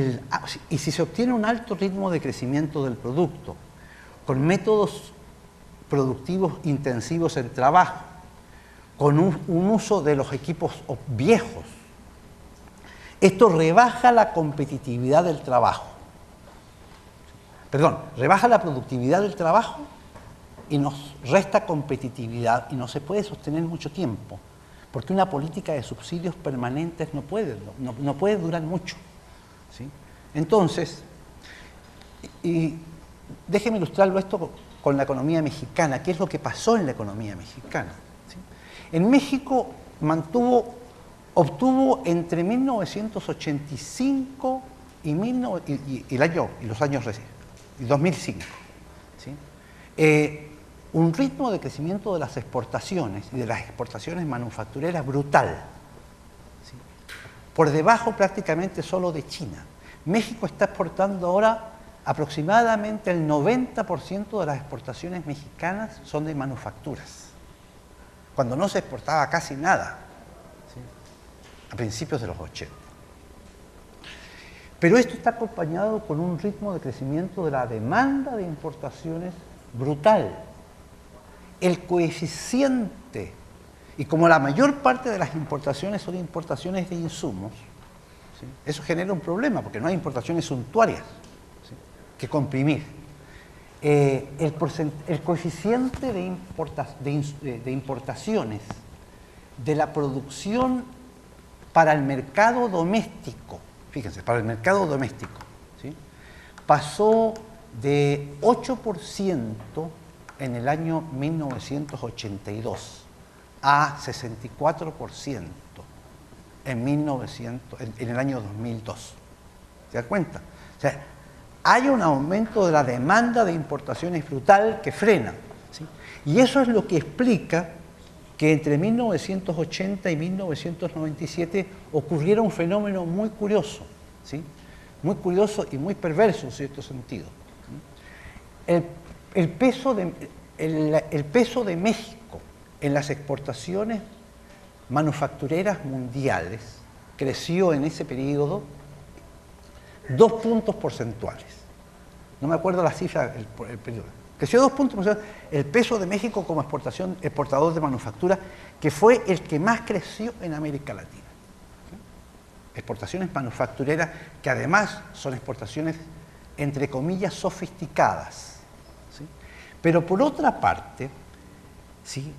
[SPEAKER 3] se obtiene un alto ritmo de crecimiento del producto con métodos productivos intensivos en trabajo, con un uso de los equipos viejos, esto rebaja la competitividad del trabajo. Perdón, rebaja la productividad del trabajo y nos resta competitividad y no se puede sostener mucho tiempo, porque una política de subsidios permanentes no puede durar mucho. ¿Sí? Entonces, y déjeme ilustrarlo esto con la economía mexicana. ¿Qué es lo que pasó en la economía mexicana? ¿Sí? En México obtuvo entre 1985 y 2005, ¿sí? Un ritmo de crecimiento de las exportaciones y de las exportaciones manufactureras brutal, ¿sí? Por debajo prácticamente solo de China. México está exportando ahora aproximadamente el 90% de las exportaciones mexicanas son de manufacturas, cuando no se exportaba casi nada, ¿sí? A principios de los 80. Pero esto está acompañado con un ritmo de crecimiento de la demanda de importaciones brutal. El coeficiente, y como la mayor parte de las importaciones son importaciones de insumos, ¿sí? Eso genera un problema, porque no hay importaciones suntuarias, ¿sí?, que comprimir. El coeficiente de importaciones de la producción para el mercado doméstico, fíjense, para el mercado doméstico, ¿sí?, pasó de 8% en el año 1982 a 64% en el año 2002. ¿Se da cuenta? O sea, hay un aumento de la demanda de importaciones brutal que frena, ¿sí? Y eso es lo que explica que entre 1980 y 1997 ocurriera un fenómeno muy curioso, ¿sí?, muy curioso y muy perverso en cierto sentido. El peso de México en las exportaciones manufactureras mundiales creció en ese periodo 2 puntos porcentuales. No me acuerdo la cifra del periodo. Creció 2 puntos porcentuales. El peso de México como exportador de manufactura, que fue el que más creció en América Latina. ¿Sí? Exportaciones manufactureras que además son exportaciones, entre comillas, sofisticadas. ¿Sí? Pero por otra parte, ¿sí?,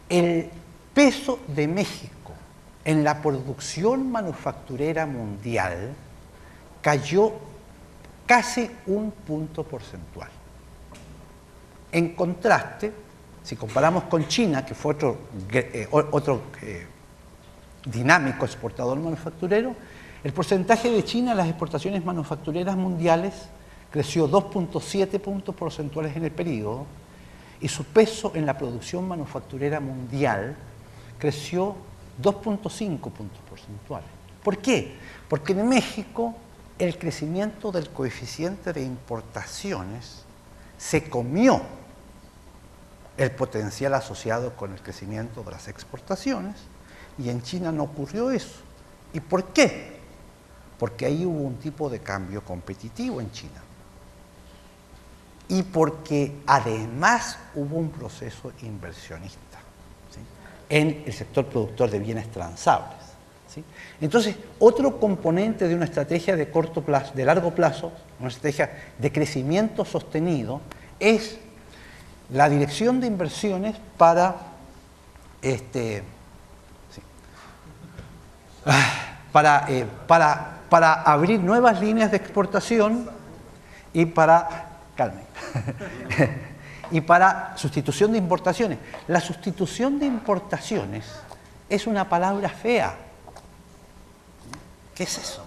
[SPEAKER 3] el peso de México en la producción manufacturera mundial cayó casi 1 punto porcentual. En contraste, si comparamos con China, que fue otro dinámico exportador manufacturero, el porcentaje de China en las exportaciones manufactureras mundiales creció 2.7 puntos porcentuales en el periodo, y su peso en la producción manufacturera mundial creció 2.5 puntos porcentuales. ¿Por qué? Porque en México el crecimiento del coeficiente de importaciones se comió el potencial asociado con el crecimiento de las exportaciones, y en China no ocurrió eso. ¿Y por qué? Porque ahí hubo un tipo de cambio competitivo en China. Y porque además hubo un proceso inversionista, ¿sí?, en el sector productor de bienes transables, ¿sí? Entonces, otro componente de una estrategia de corto plazo, de largo plazo, una estrategia de crecimiento sostenido, es la dirección de inversiones para abrir nuevas líneas de exportación y para y para sustitución de importaciones. La sustitución de importaciones es una palabra fea. ¿Qué es eso?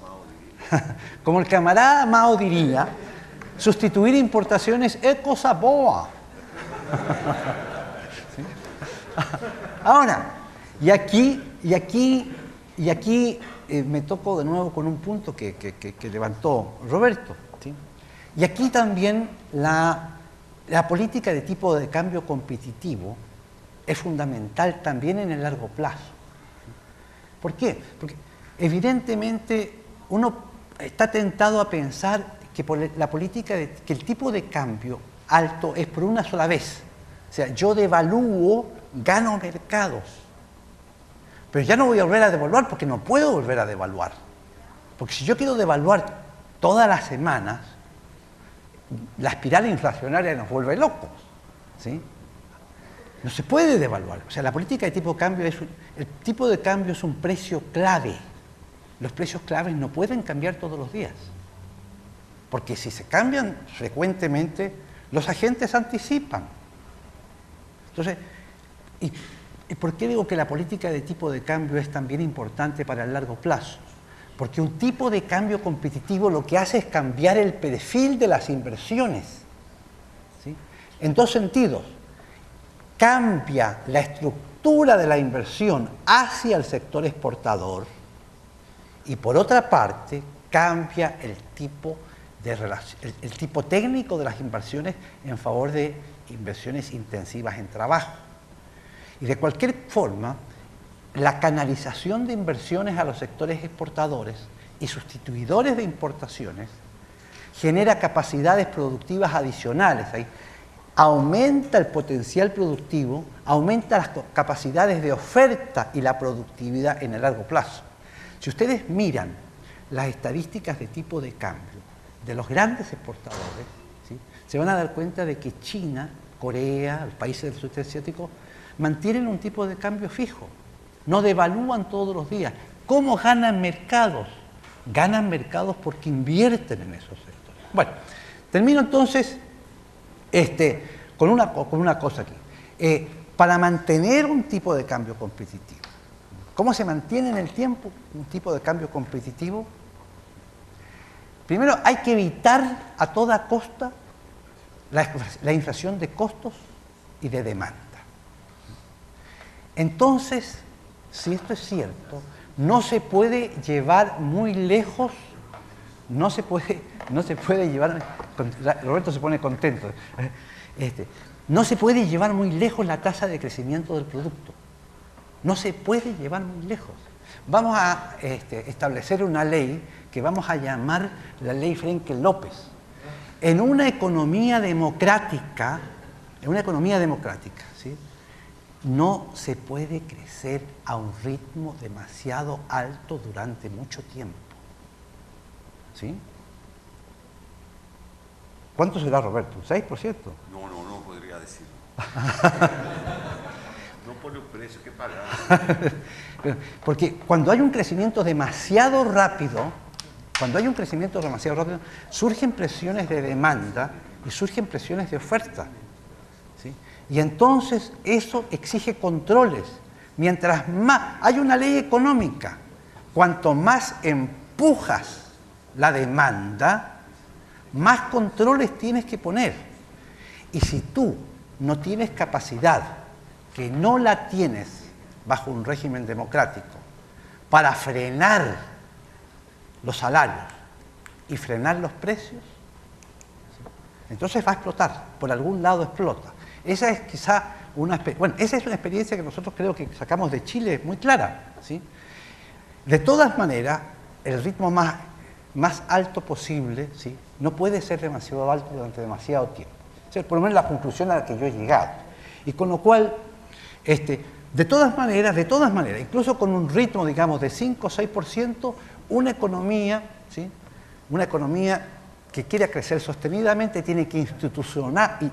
[SPEAKER 3] Como el camarada Mao diría, sustituir importaciones es cosa boa. ¿Sí? Ahora, y aquí me toco de nuevo con un punto que levantó Roberto. ¿Sí? Y aquí también la política de tipo de cambio competitivo es fundamental también en el largo plazo. ¿Por qué? Porque evidentemente uno está tentado a pensar que por la política que el tipo de cambio alto es por una sola vez. O sea, yo devalúo, gano mercados. Pero ya no voy a volver a devaluar porque no puedo volver a devaluar. Porque si yo quiero devaluar todas las semanas, la espiral inflacionaria nos vuelve locos. ¿Sí? No se puede devaluar. O sea, la política de tipo de cambio el tipo de cambio es un precio clave. Los precios claves no pueden cambiar todos los días. Porque si se cambian frecuentemente, los agentes anticipan. Entonces, ¿y por qué digo que la política de tipo de cambio es también importante para el largo plazo? Porque un tipo de cambio competitivo lo que hace es cambiar el perfil de las inversiones. ¿Sí? En dos sentidos. Cambia la estructura de la inversión hacia el sector exportador y por otra parte cambia el tipo técnico de las inversiones en favor de inversiones intensivas en trabajo. Y de cualquier forma, la canalización de inversiones a los sectores exportadores y sustituidores de importaciones genera capacidades productivas adicionales. Ahí aumenta el potencial productivo, aumenta las capacidades de oferta y la productividad en el largo plazo. Si ustedes miran las estadísticas de tipo de cambio de los grandes exportadores, ¿sí?, se van a dar cuenta de que China, Corea, los países del sudeste asiático, mantienen un tipo de cambio fijo, no devalúan todos los días. ¿Cómo ganan mercados? Ganan mercados porque invierten en esos sectores. Bueno, termino entonces con una cosa aquí. Para mantener un tipo de cambio competitivo, ¿cómo se mantiene en el tiempo un tipo de cambio competitivo? Primero, hay que evitar a toda costa la inflación de costos y de demanda. Entonces, si esto es cierto, no se puede llevar muy lejos, no se puede llevar, Roberto se pone contento, no se puede llevar muy lejos la tasa de crecimiento del producto. No se puede llevar muy lejos. Vamos a establecer una ley que vamos a llamar la ley Frenkel-López. En una economía democrática, ¿sí?, no se puede crecer a un ritmo demasiado alto durante mucho tiempo. ¿Sí? ¿Cuánto será, Roberto? ¿6%?
[SPEAKER 2] No podría decirlo. No por el precio que pagar.
[SPEAKER 3] Porque cuando hay un crecimiento demasiado rápido, surgen presiones de demanda y surgen presiones de oferta. ¿Sí? Y entonces eso exige controles. Mientras más hay una ley económica, cuanto más empujas la demanda, más controles tienes que poner. Y si tú no tienes capacidad, que no la tienes bajo un régimen democrático, para frenar los salarios y frenar los precios, entonces va a explotar, por algún lado explota. Esa es quizá esa es una experiencia que nosotros creo que sacamos de Chile muy clara, ¿sí? De todas maneras, el ritmo más alto posible, ¿sí?, no puede ser demasiado alto durante demasiado tiempo. O sea, por lo menos la conclusión a la que yo he llegado. Y con lo cual, de todas maneras, incluso con un ritmo, digamos, de 5 o 6%, una economía, ¿sí?, una economía que quiera crecer sostenidamente tiene que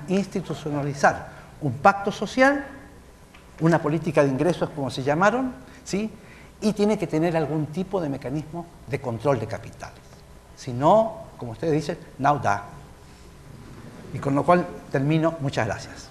[SPEAKER 3] institucionalizar un pacto social, una política de ingresos, como se llamaron, ¿sí?, y tiene que tener algún tipo de mecanismo de control de capitales. Si no, como ustedes dicen, no da. Y con lo cual termino. Muchas gracias.